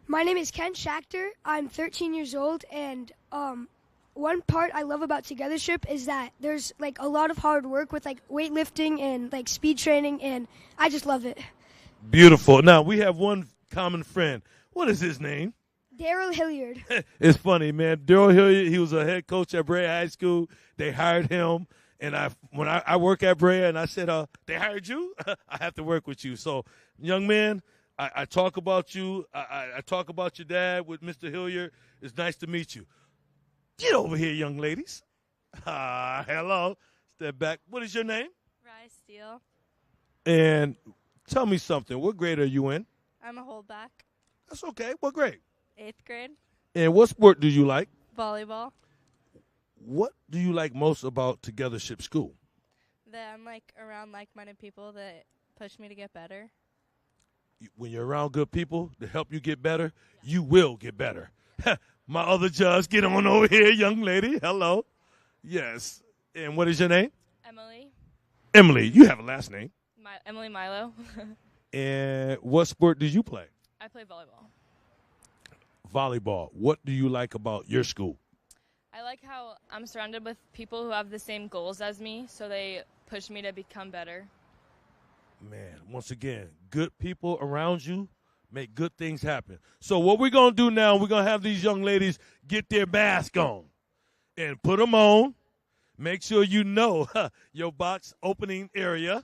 M: My name is Ken Schachter. I'm 13 years old, and one part I love about Togethership is that there's like a lot of hard work with like weightlifting and like speed training, and I just love it.
J: Beautiful. Now, we have one common friend. What is his name?
M: Daryl Hilliard.
J: It's funny, man. Daryl Hilliard, he was a head coach at Brea High School. They hired him, and when I work at Brea, and I said, they hired you? I have to work with you. So, young man, I talk about you. I talk about your dad with Mr. Hilliard. It's nice to meet you. Get over here, young ladies. Hello. Step back. What is your name?
L: Rye Steele.
J: And tell me something. What grade are you in?
L: I'm a holdback.
J: That's okay. What grade?
L: 8th grade.
J: And what sport do you like?
L: Volleyball.
J: What do you like most about Togethership School?
L: That I'm like around like-minded people that push me to get better.
J: When you're around good people to help you get better, you will get better. My other judge, get on over here, young lady. Hello. Yes. And what is your name?
L: Emily.
J: Emily. You have a last name.
L: Emily Milo.
J: And what sport did you play?
L: I play volleyball.
J: Volleyball. What do you like about your school?
L: I like how I'm surrounded with people who have the same goals as me, so they push me to become better.
J: Man, once again, good people around you make good things happen. So what we're going to do now, we're going to have these young ladies get their mask on and put them on. Make sure you know your box opening area.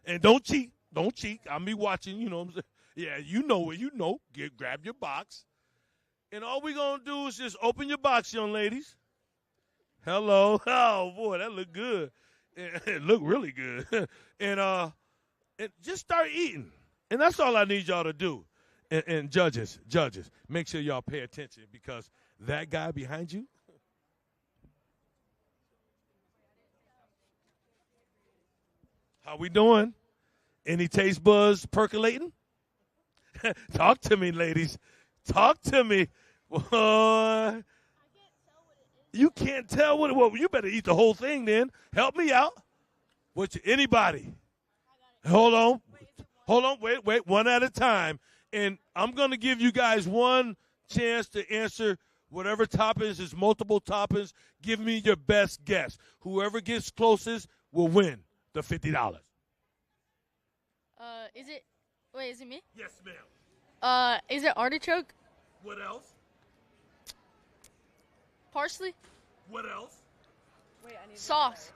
J: And don't cheat. Don't cheat. I'll be watching, you know what I'm saying? Yeah, you know what you know. Grab your box. And all we're going to do is just open your box, young ladies. Hello. Oh, boy, that looked good. It looked really good. And just start eating. And that's all I need y'all to do. And judges, make sure y'all pay attention because that guy behind you, how we doing? Any taste buds percolating? Talk to me, ladies. Talk to me. Boy. You can't tell what it was. Well, you better eat the whole thing then. Help me out. Anybody? Hold on. Wait. One at a time. And I'm going to give you guys one chance to answer whatever toppings is multiple toppings. Give me your best guess. Whoever gets closest will win. the $50.
K: Is it me?
J: Yes, ma'am.
K: Is it artichoke?
J: What else?
K: Parsley?
J: What else?
K: Sauce.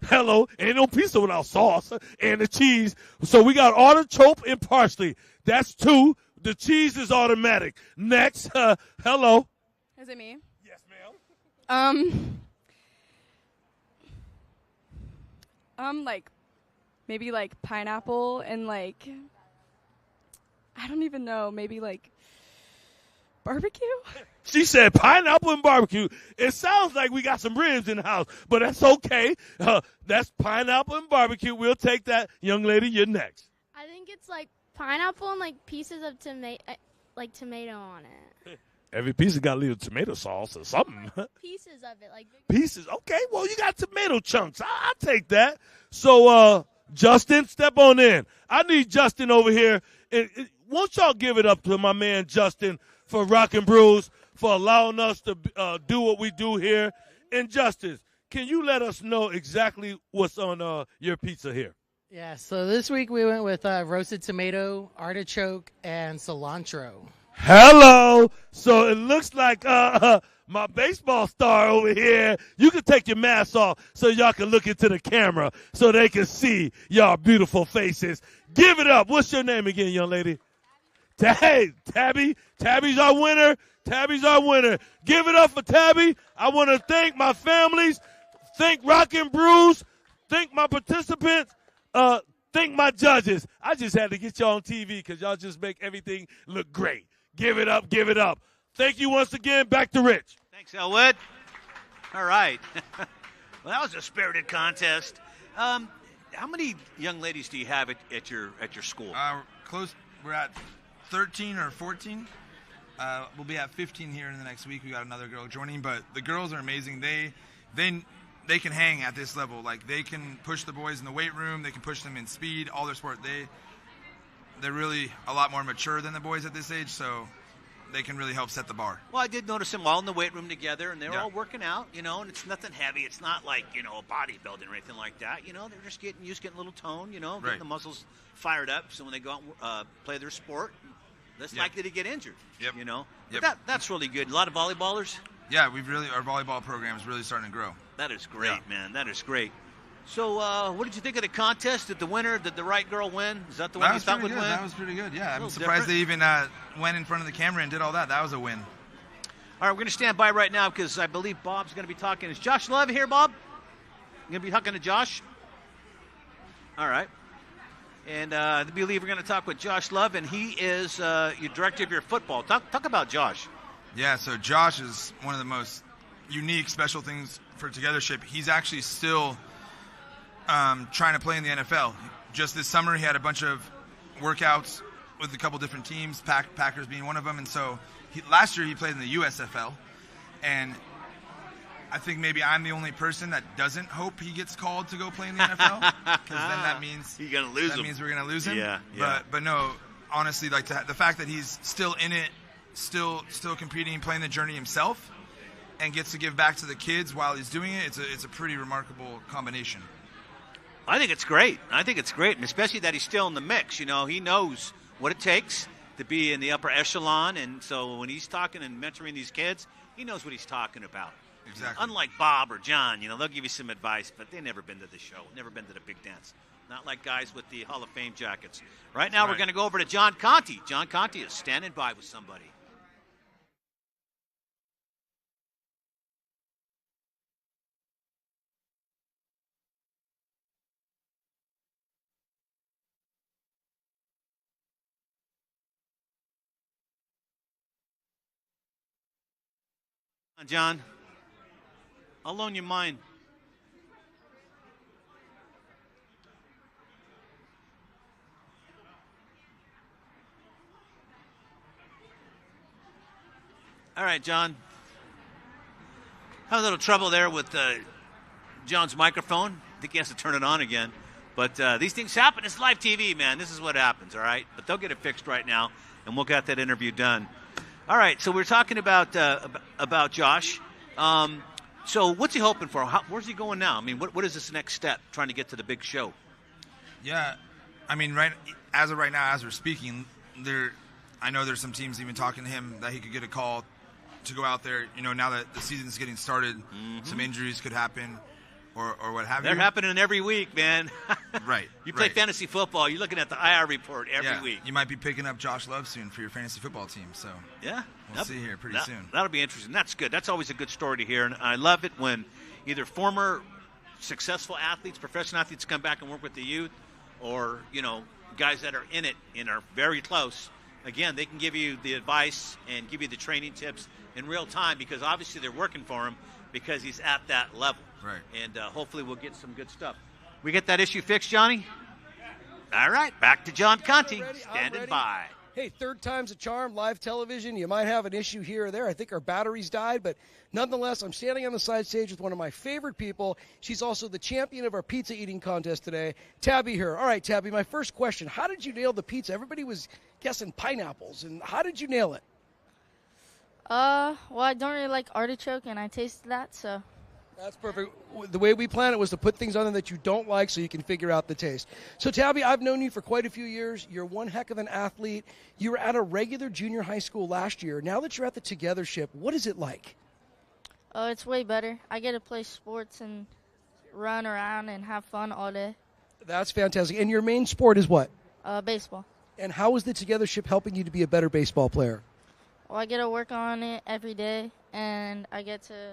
J: Hello, ain't no pizza without sauce and the cheese. So we got artichoke and parsley. That's 2. The cheese is automatic. Next, hello.
L: Is it me?
J: Yes, ma'am.
L: Like maybe like pineapple and like I don't even know, maybe like barbecue?
J: She said pineapple and barbecue. It sounds like we got some ribs in the house, but that's okay. That's pineapple and barbecue. We'll take that. Young lady, you're next.
K: I think it's like pineapple and like pieces of tomato on it.
J: Every pizza got a little tomato sauce or something.
K: Pieces of it, like
J: Pieces. Okay, well, you got tomato chunks. I'll take that. So, Justin, step on in. I need Justin over here. Won't y'all give it up to my man Justin for Rockin' Brews, for allowing us to do what we do here. And Justin, can you let us know exactly what's on your pizza here?
N: Yeah, so this week we went with roasted tomato, artichoke, and cilantro.
J: Hello. So it looks like my baseball star over here. You can take your mask off so y'all can look into the camera so they can see y'all beautiful faces. Give it up. What's your name again, young lady? Hey, Tabby. Tabby's our winner. Tabby's our winner. Give it up for Tabby. I want to thank my families, thank Rockin' Brews, thank my participants, thank my judges. I just had to get y'all on TV because y'all just make everything look great. Give it up. Give it up. Thank you once again. Back to Rich.
A: Thanks, Elwood. All right. Well, that was a spirited contest. How many young ladies do you have at your school?
F: Close. We're at 13 or 14. We'll be at 15 here in the next week. We got another girl joining, but the girls are amazing. They can hang at this level. Like, they can push the boys in the weight room. They can push them in speed, all their sport. They're really a lot more mature than the boys at this age, so they can really help set the bar.
A: Well, I did notice them all in the weight room together, and they're all working out, and it's nothing heavy. It's not like, a bodybuilding or anything like that. They're just getting a little tone, getting the muscles fired up, so when they go out and play their sport, less likely to get injured, But that's really good. A lot of volleyballers?
F: Yeah, our volleyball program is really starting to grow.
A: That is great, man. That is great. So, what did you think of the contest? Did the right girl win? Is that the one you thought would win?
F: That was pretty good, yeah. I'm surprised they even went in front of the camera and did all that. That was a win.
A: All right, we're going to stand by right now because I believe Bob's going to be talking. Is Josh Love here, Bob? You going to be talking to Josh? All right. And I believe we're going to talk with Josh Love, and he is your director of your football. Talk about Josh.
F: Yeah, so Josh is one of the most unique, special things for Togethership. He's actually still trying to play in the NFL. Just this summer, he had a bunch of workouts with a couple different teams, Packers being one of them. And so last year he played in the USFL. And I think maybe I'm the only person that doesn't hope he gets called to go play in the NFL, because then that means
A: you're gonna lose him.
F: That means we're gonna lose him.
A: Yeah.
F: But no, honestly, like the fact that he's still in it, still competing, playing the journey himself, and gets to give back to the kids while he's doing it, it's a pretty remarkable combination.
A: I think it's great. And especially that he's still in the mix. He knows what it takes to be in the upper echelon, and so when he's talking and mentoring these kids, he knows what he's talking about.
F: Exactly.
A: Unlike Bob or John, they'll give you some advice, but they've never been to the show, never been to the big dance. Not like guys with the Hall of Fame jackets. Right now, we're going to go over to John Conti. John Conti is standing by with somebody. John, I'll loan you mine. All right, John. Had a little trouble there with John's microphone. I think he has to turn it on again. But these things happen. It's live TV, man. This is what happens, all right? But they'll get it fixed right now, and we'll get that interview done. All right, so we're talking about Josh. So what's he hoping for? Where's he going now? I mean, what is this next step, trying to get to the big show?
F: Yeah, I mean, as of right now, as we're speaking, I know there's some teams even talking to him that he could get a call to go out there. Now that the season's getting started, some injuries could happen or what have you.
A: They're happening every week, man.
F: Right.
A: You play fantasy football, you're looking at the IR report every week.
F: You might be picking up Josh Love soon for your fantasy football team. So
A: yeah,
F: we'll see here pretty soon.
A: That'll be interesting. That's good. That's always a good story to hear, and I love it when either former successful athletes, professional athletes, come back and work with the youth, or guys that are in it and are very close. Again, they can give you the advice and give you the training tips in real time, because obviously they're working for him because he's at that level.
F: Right.
A: And hopefully we'll get some good stuff. We get that issue fixed, Johnny? All right, back to John Conti, standing by.
E: Hey, third time's a charm, live television. You might have an issue here or there. I think our batteries died, but nonetheless, I'm standing on the side stage with one of my favorite people. She's also the champion of our pizza eating contest today, Tabby here. All right, Tabby, my first question, how did you nail the pizza? Everybody was guessing pineapples, and how did you nail it?
O: Well, I don't really like artichoke, and I tasted that, so.
E: That's perfect. The way we planned it was to put things on there that you don't like so you can figure out the taste. So, Tabby, I've known you for quite a few years. You're one heck of an athlete. You were at a regular junior high school last year. Now that you're at the Togethership, what is it like?
O: Oh, it's way better. I get to play sports and run around and have fun all day.
E: That's fantastic. And your main sport is what?
O: Baseball.
E: And how is the Togethership helping you to be a better baseball player?
O: Well, I get to work on it every day, and I get to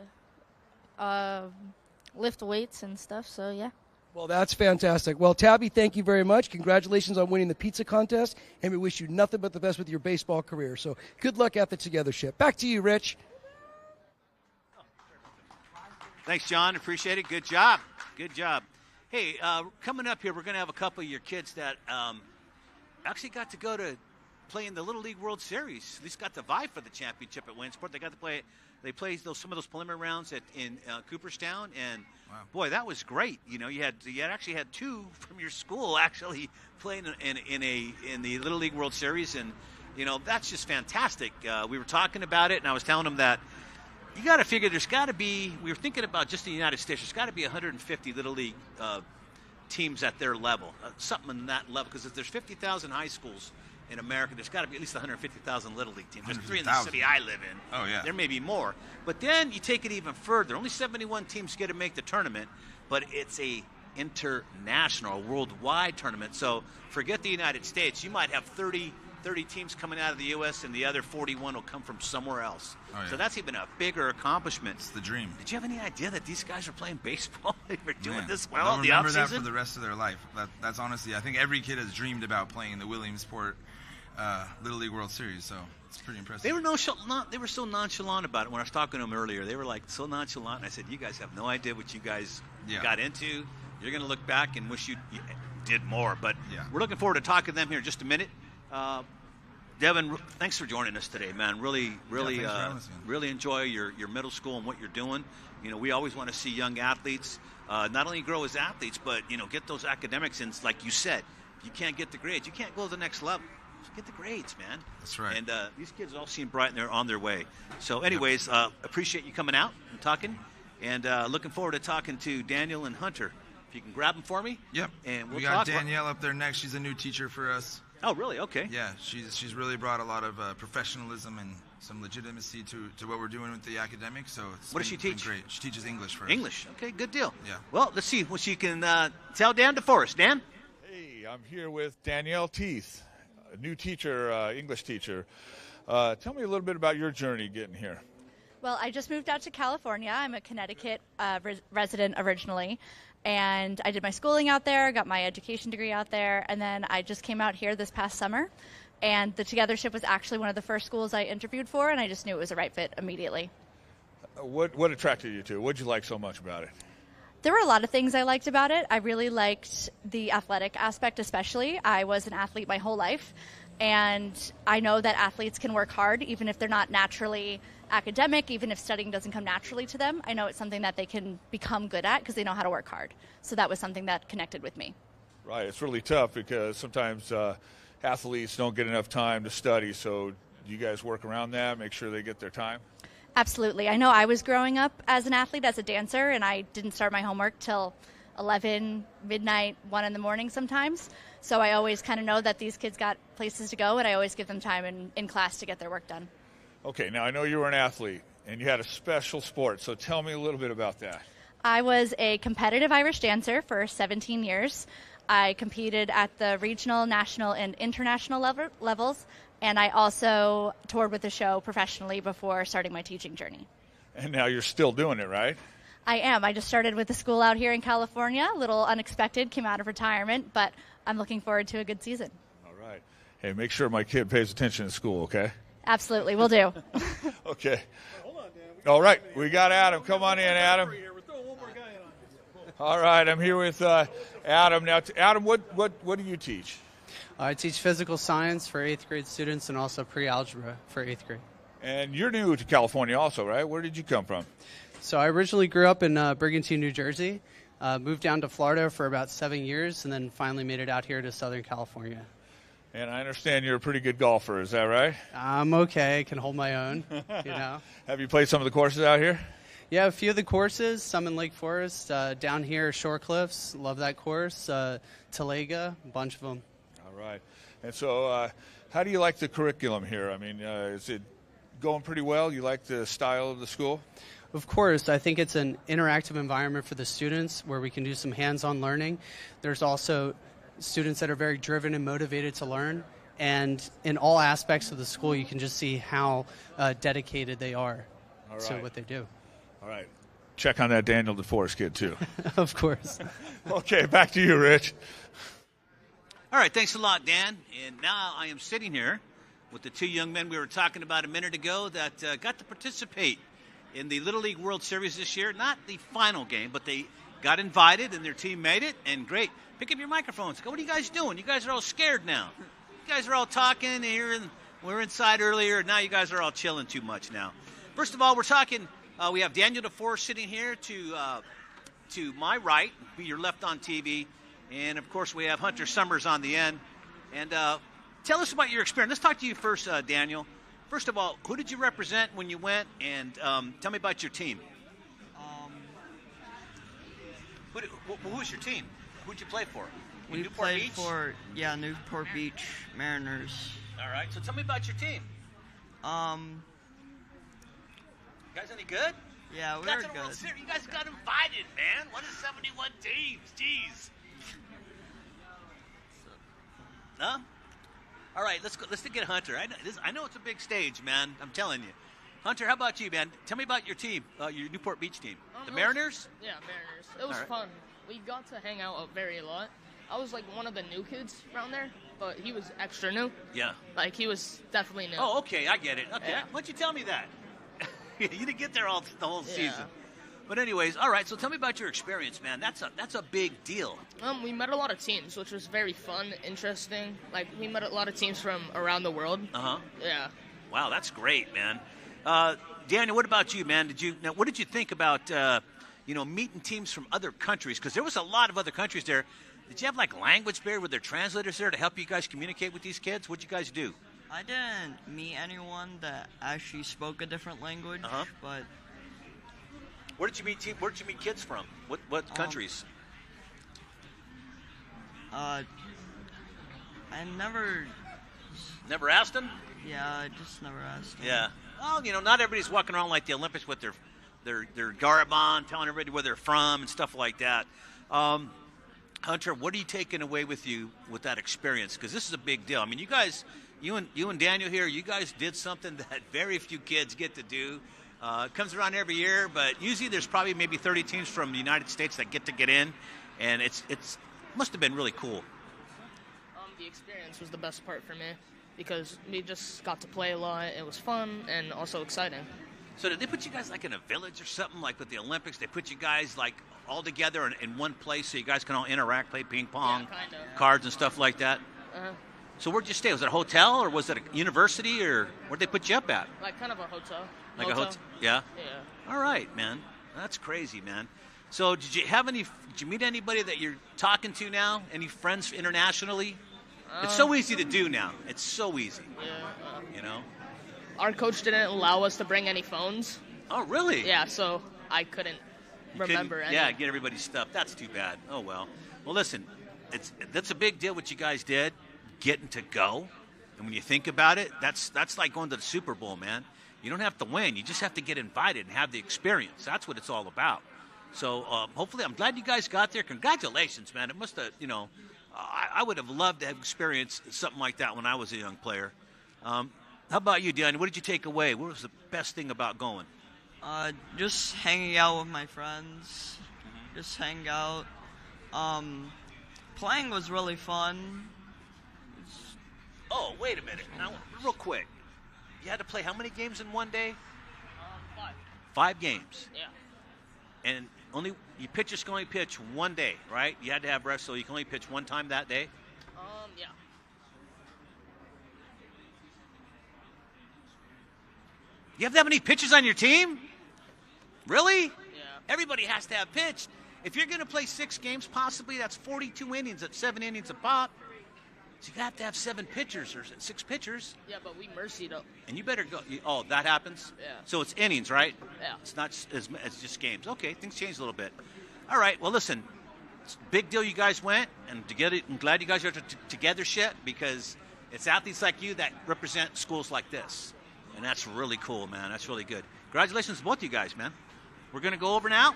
O: lift weights and stuff, so yeah.
E: Well, that's fantastic. Well, Tabby, thank you very much. Congratulations on winning the pizza contest, and we wish you nothing but the best with your baseball career. So good luck at the Togethership. Back to you, Rich.
A: Thanks, John. Appreciate it. Good job. Good job. Hey, coming up here, we're going to have a couple of your kids that actually got to go to play in the Little League World Series. At least got to vie for the championship at Williamsport. They got to play. They played some of those preliminary rounds in Cooperstown, and boy, that was great. You actually had two from your school actually playing in the Little League World Series, and that's just fantastic. We were talking about it, and I was telling them that you got to figure there's got to be. We were thinking about just in the United States, there's got to be 150 Little League teams at their level, something in that level, because if there's 50,000 high schools in America, there's got to be at least 150,000 Little League teams. There's 3 in the city I live in.
F: Oh, yeah.
A: There may be more. But then you take it even further. Only 71 teams get to make the tournament, but it's a international, worldwide tournament. So forget the United States. You might have 30 teams coming out of the U.S., and the other 41 will come from somewhere else.
F: Oh, yeah.
A: So that's even a bigger accomplishment.
F: It's the dream.
A: Did you have any idea that these guys are playing baseball? They were doing this
F: They'll
A: well in the
F: remember that
A: offseason?
F: for the rest of their life. That's honestly, I think every kid has dreamed about playing in the Williamsport Little League World Series, so it's pretty impressive.
A: They were They were so nonchalant about it. When I was talking to them earlier, they were like so nonchalant. And I said, "You guys have no idea what you guys got into. You're going to look back and wish you did more." But we're looking forward to talking to them here in just a minute. Devin, thanks for joining us today, man. Really enjoy your middle school and what you're doing. We always want to see young athletes not only grow as athletes, but get those academics in. Like you said, if you can't get the grades, you can't go to the next level. Just get the grades, man.
F: That's right.
A: And these kids all seem bright and they're on their way. So, anyways, appreciate you coming out and talking, and looking forward to talking to Daniel and Hunter. If you can grab them for me.
F: Yep.
A: And
F: we got Danielle up there next. She's a new teacher for us.
A: Oh, really? Okay.
F: Yeah, she's really brought a lot of professionalism and some legitimacy to what we're doing with the academics. So
A: what does she teach?
F: Great. She teaches English for us.
A: English. Okay, good deal.
F: Yeah.
A: Well, let's see what she can tell Dan DeForest. Dan?
H: Hey, I'm here with Danielle Teeth, a new teacher, English teacher. Tell me a little bit about your journey getting here.
P: Well, I just moved out to California. I'm a Connecticut resident originally, and I did my schooling out there, got my education degree out there, and then I just came out here this past summer, and the Togethership was actually one of the first schools I interviewed for, and I just knew it was a right fit immediately.
H: What attracted you to it? What did you like so much about it?
P: There were a lot of things I liked about it. I really liked the athletic aspect especially. I was an athlete my whole life, and I know that athletes can work hard even if they're not naturally academic, even if studying doesn't come naturally to them. I know it's something that they can become good at because they know how to work hard. So that was something that connected with me.
H: Right. It's really tough because sometimes athletes don't get enough time to study. So do you guys work around that, make sure they get their time?
P: Absolutely. I know I was growing up as an athlete, as a dancer, and I didn't start my homework till 11, midnight, 1 in the morning sometimes. So I always kind of know that these kids got places to go, and I always give them time in class to get their work done.
H: Okay, now I know you were an athlete, and you had a special sport, so tell me a little bit about that.
P: I was a competitive Irish dancer for 17 years. I competed at the regional, national, and international levels, and I also toured with the show professionally before starting my teaching journey.
H: And now you're still doing it, right?
P: I am. I just started with the school out here in California. A little unexpected, came out of retirement, but I'm looking forward to a good season.
H: All right. Hey, make sure my kid pays attention in school, okay?
P: Absolutely, will do.
H: Okay. All right, we got Adam. Come on in, Adam. All right, I'm here with Adam. Now, Adam, what do you teach?
Q: I teach physical science for 8th grade students and also pre-algebra for 8th grade.
H: And you're new to California also, right? Where did you come from?
Q: So I originally grew up in Brigantine, New Jersey, moved down to Florida for about 7 years, and then finally made it out here to Southern California.
H: And I understand you're a pretty good golfer, is that right?
Q: I'm okay, I can hold my own, you know.
H: Have you played some of the courses out here?
Q: Yeah, a few of the courses, some in Lake Forest, down here, Shore Cliffs, love that course, Talega, a bunch of them.
H: All right. And so how do you like the curriculum here? I mean, is it going pretty well? You like the style of the school?
Q: Of course, I think it's an interactive environment for the students where we can do some hands-on learning. There's also students that are very driven and motivated to learn, and in all aspects of the school you can just see how dedicated they are to what they do.
H: All right. Check on that Daniel DeForest kid, too.
Q: Of course.
H: Okay, back to you, Rich.
A: All right, thanks a lot, Dan. And now I am sitting here with the two young men we were talking about a minute ago that got to participate in the Little League World Series this year. Not the final game, but they got invited and their team made it, and great. Pick up your microphones. Go, what are you guys doing? You guys are all scared now. You guys are all talking here, and we were inside earlier, and now you guys are all chilling too much now. First of all, we're talking, we have Daniel DeForest sitting here to my right, be your left on TV, and of course we have Hunter Summers on the end. And tell us about your experience. Let's talk to you first, Daniel. First of all, who did you represent when you went, and tell me about your team. Who was your team? Who'd you play for?
R: We played for, Newport Beach Mariners.
A: All right, so tell me about your team. You guys any good?
R: Yeah, we were good.
A: You guys got invited, man. What is 71 teams? Jeez. Huh? All right, let's go. Let's get Hunter. I know it's a big stage, man. I'm telling you. Hunter, how about you, man? Tell me about your team, your Newport Beach team. The Mariners?
S: Yeah, Mariners. It was fun. We got to hang out a lot. I was like one of the new kids around there, but he was extra new.
A: Yeah.
S: Like he was definitely new.
A: Oh, okay, I get it. Okay,
S: Yeah.
A: why don't you tell me that? You didn't get there the whole season. But anyways, all right. So tell me about your experience, man. That's a big deal.
S: We met a lot of teams, which was very fun, interesting. Like we met a lot of teams from around the world. Yeah.
A: Wow, that's great, man. Daniel, what about you, man? What did you think about meeting teams from other countries? Because there was a lot of other countries there. Did you have like language barrier? Were there translators there to help you guys communicate with these kids? What'd you guys do?
R: I didn't meet anyone that actually spoke a different language, but
A: Where did you meet kids from? What countries?
R: I never
A: Never asked them?
R: Yeah, I just never asked them.
A: Yeah. Well, not everybody's walking around like the Olympics with their garb on, telling everybody where they're from and stuff like that. Hunter, what are you taking away with you with that experience? Because this is a big deal. I mean, you and Daniel here, you guys did something that very few kids get to do. It comes around every year, but usually there's probably maybe 30 teams from the United States that get in, and it's must have been really cool.
S: The experience was the best part for me because we just got to play a lot. It was fun and also exciting.
A: So did they put you guys like in a village or something like with the Olympics? They put you guys like all together in one place so you guys can all interact, play ping pong, cards and stuff like that? So where'd you stay? Was it a hotel or was it a university or where'd they put you up at?
S: Like kind of a hotel.
A: Like a hotel? Yeah?
S: Yeah.
A: All right, man. That's crazy, man. So did you meet anybody that you're talking to now? Any friends internationally? It's so easy to do now. It's so easy.
S: Yeah.
A: You know?
S: Our coach didn't allow us to bring any phones,
A: Oh, really?
S: Yeah, so I couldn't remember any.
A: Yeah, get everybody's stuff. That's too bad. Oh, well. Well, listen, that's a big deal what you guys did, getting to go. And when you think about it, that's like going to the Super Bowl, man. You don't have to win. You just have to get invited and have the experience. That's what it's all about. So hopefully, I'm glad you guys got there. Congratulations, man. It must have, I would have loved to have experienced something like that when I was a young player. How about you, Dion? What did you take away? What was the best thing about going?
R: Just hanging out with my friends. Just hang out. Playing was really fun.
A: Oh, wait a minute. Now, real quick. You had to play how many games in one day?
S: 5.
A: 5 games.
S: Yeah.
A: And you pitchers can only pitch one day, right? You had to have rest, so you can only pitch one time that day?
S: Yeah.
A: You have that many pitchers on your team? Really?
S: Yeah.
A: Everybody has to have pitched. If you're going to play 6 games, possibly that's 42 innings at 7 innings a pop. So you have to have 7 pitchers or 6 pitchers.
S: Yeah, but we mercied up.
A: And you better go. Oh, that happens?
S: Yeah.
A: So it's innings, right?
S: Yeah.
A: It's not it's just games. Okay, things changed a little bit. All right, well, listen, it's a big deal you guys went. And together, I'm glad you guys are Togethership because it's athletes like you that represent schools like this. And that's really cool, man. That's really good. Congratulations to both you guys, man. We're going to go over now.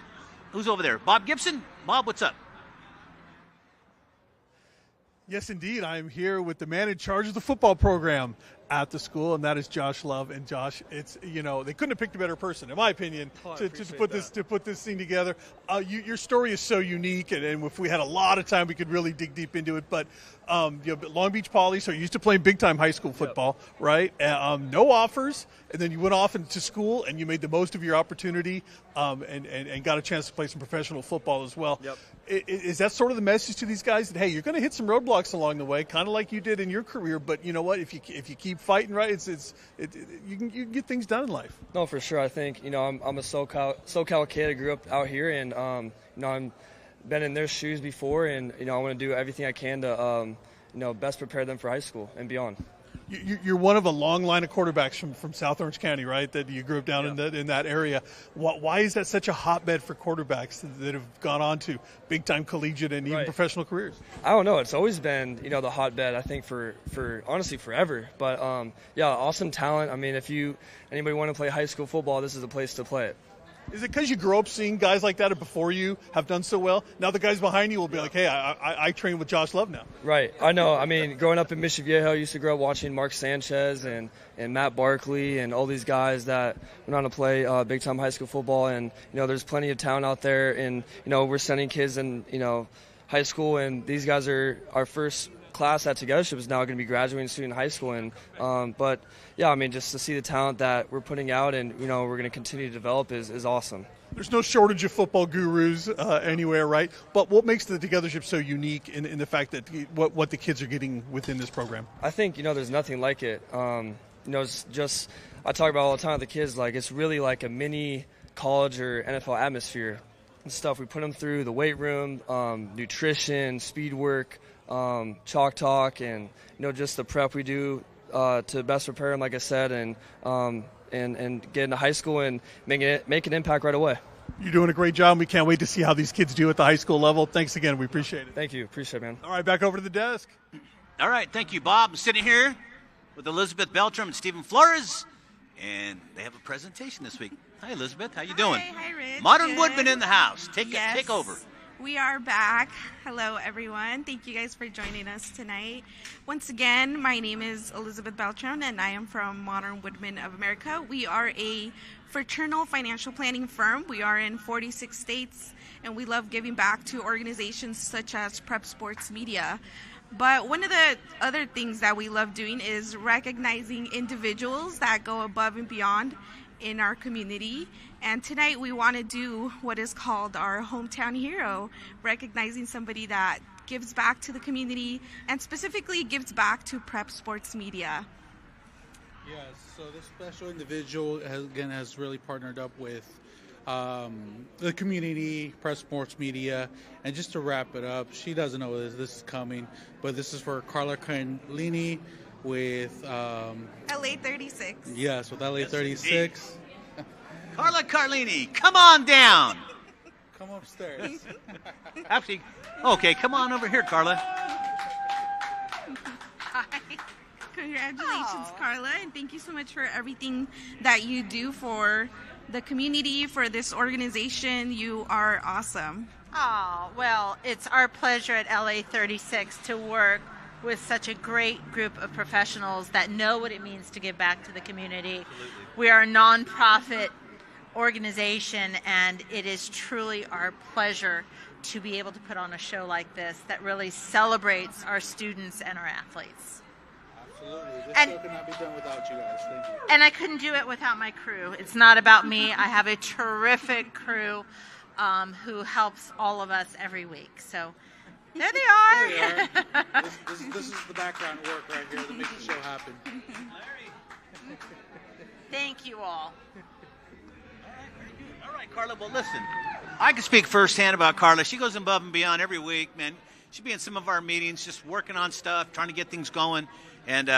A: Who's over there? Bob Gibson? Bob, what's up?
B: Yes, indeed. I'm here with the man in charge of the football program at the school, and that is Josh Love. And Josh, it's they couldn't have picked a better person, in my opinion, to put this thing together. Your story is so unique, and if we had a lot of time, we could really dig deep into it. But Long Beach Poly, so you used to play big time high school football, right? No offers, and then you went off into school, and you made the most of your opportunity, and got a chance to play some professional football as well. Yep. Is that sort of the message to these guys that, hey, you're going to hit some roadblocks along the way, kind of like you did in your career, but you know what? If you keep fighting, right, you can get things done in life.
T: No, for sure. I think I'm a SoCal kid. I grew up out here, and I'm been in their shoes before, and I want to do everything I can to best prepare them for high school and beyond.
B: You're one of a long line of quarterbacks from South Orange County, right? That you grew up down in that area. Why is that such a hotbed for quarterbacks that have gone on to big time collegiate and even professional careers?
T: I don't know. It's always been the hotbed. I think for honestly forever. But awesome talent. I mean, if anybody want to play high school football, this is the place to play it.
B: Is it because you grew up seeing guys like that before you have done so well? Now the guys behind you will be like, hey, I train with Josh Love now.
T: Right. I know. I mean, growing up in Mission Viejo, I used to grow up watching Mark Sanchez and Matt Barkley and all these guys that went on to play big-time high school football. And, there's plenty of talent out there. And, we're sending kids in, high school. And these guys are our first class at Togethership is now going to be graduating soon in high school. And just to see the talent that we're putting out and we're going to continue to develop is awesome.
B: There's no shortage of football gurus anywhere, right? But what makes the Togethership so unique in the fact that what the kids are getting within this program?
T: I think there's nothing like it. It's just I talk about all the time with the kids, like it's really like a mini college or NFL atmosphere and stuff. We put them through the weight room, nutrition, speed work, chalk talk, and just the prep we do to best prepare them, like I said, and get into high school and make an impact right away.
B: You're doing a great job. We can't wait to see how these kids do at the high school level. Thanks again. We appreciate it.
T: Thank you. Appreciate it, man.
B: All right, back over to the desk.
A: All right, thank you, Bob. I'm sitting here with Elizabeth Beltram and Stephen Flores, and they have a presentation this week. Hi, Elizabeth. How you doing?
U: Hi, Rich.
A: Modern Woodman in the house. Take over.
U: We are back. Hello, everyone. Thank you guys for joining us tonight. Once again, my name is Elizabeth Beltran, and I am from Modern Woodmen of America. We are a fraternal financial planning firm. We are in 46 states, and we love giving back to organizations such as Prep Sports Media. But one of the other things that we love doing is recognizing individuals that go above and beyond in our community. And tonight we want to do what is called our hometown hero, recognizing somebody that gives back to the community and specifically gives back to Prep Sports Media.
V: Yes, so this special individual has really partnered up with the community, Prep Sports Media. And just to wrap it up, she doesn't know this is coming, but this is for Carla Canlini with
U: LA 36.
V: Yes, with LA 36.
A: Carla Carlini, come on down.
V: Come upstairs.
A: Actually, okay, come on over here, Carla.
U: Hi. Congratulations, Carla, and thank you so much for everything that you do for the community, for this organization. You are awesome.
C: Oh, well, it's our pleasure at LA 36 to work with such a great group of professionals that know what it means to give back to the community. We are a nonprofit organization, and it is truly our pleasure to be able to put on a show like this that really celebrates our students and our athletes.
V: Absolutely. This
C: And-
V: show cannot be done without you guys. Thank you.
C: And I couldn't do it without my crew. It's not about me. I have a terrific crew who helps all of us every week. So there they are.
V: There you are. This is the background work right here to make the show happen.
C: Thank you all.
A: All right, Carla, well, listen, I can speak firsthand about Carla. She goes above and beyond every week, man. She'll be in some of our meetings, just working on stuff, trying to get things going. And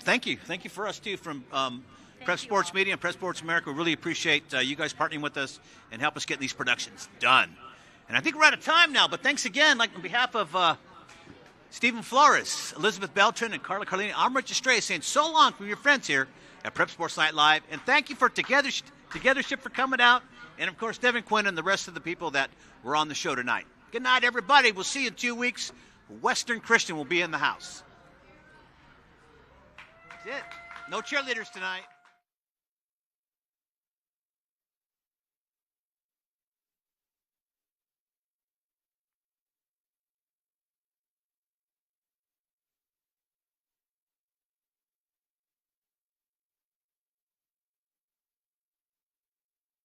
A: thank you. Thank you for us, too, from Prep Sports Media and Prep Sports America. We really appreciate you guys partnering with us and help us get these productions done. And I think we're out of time now, but thanks again, like on behalf of Stephen Flores, Elizabeth Beltran, and Carla Carlini, I'm Rich Estrella saying so long from your friends here at Prep Sports Night Live. And thank you for Togethership for coming out. And, of course, Devin Quinn and the rest of the people that were on the show tonight. Good night, everybody. We'll see you in 2 weeks. Western Christian will be in the house. That's it. No cheerleaders tonight.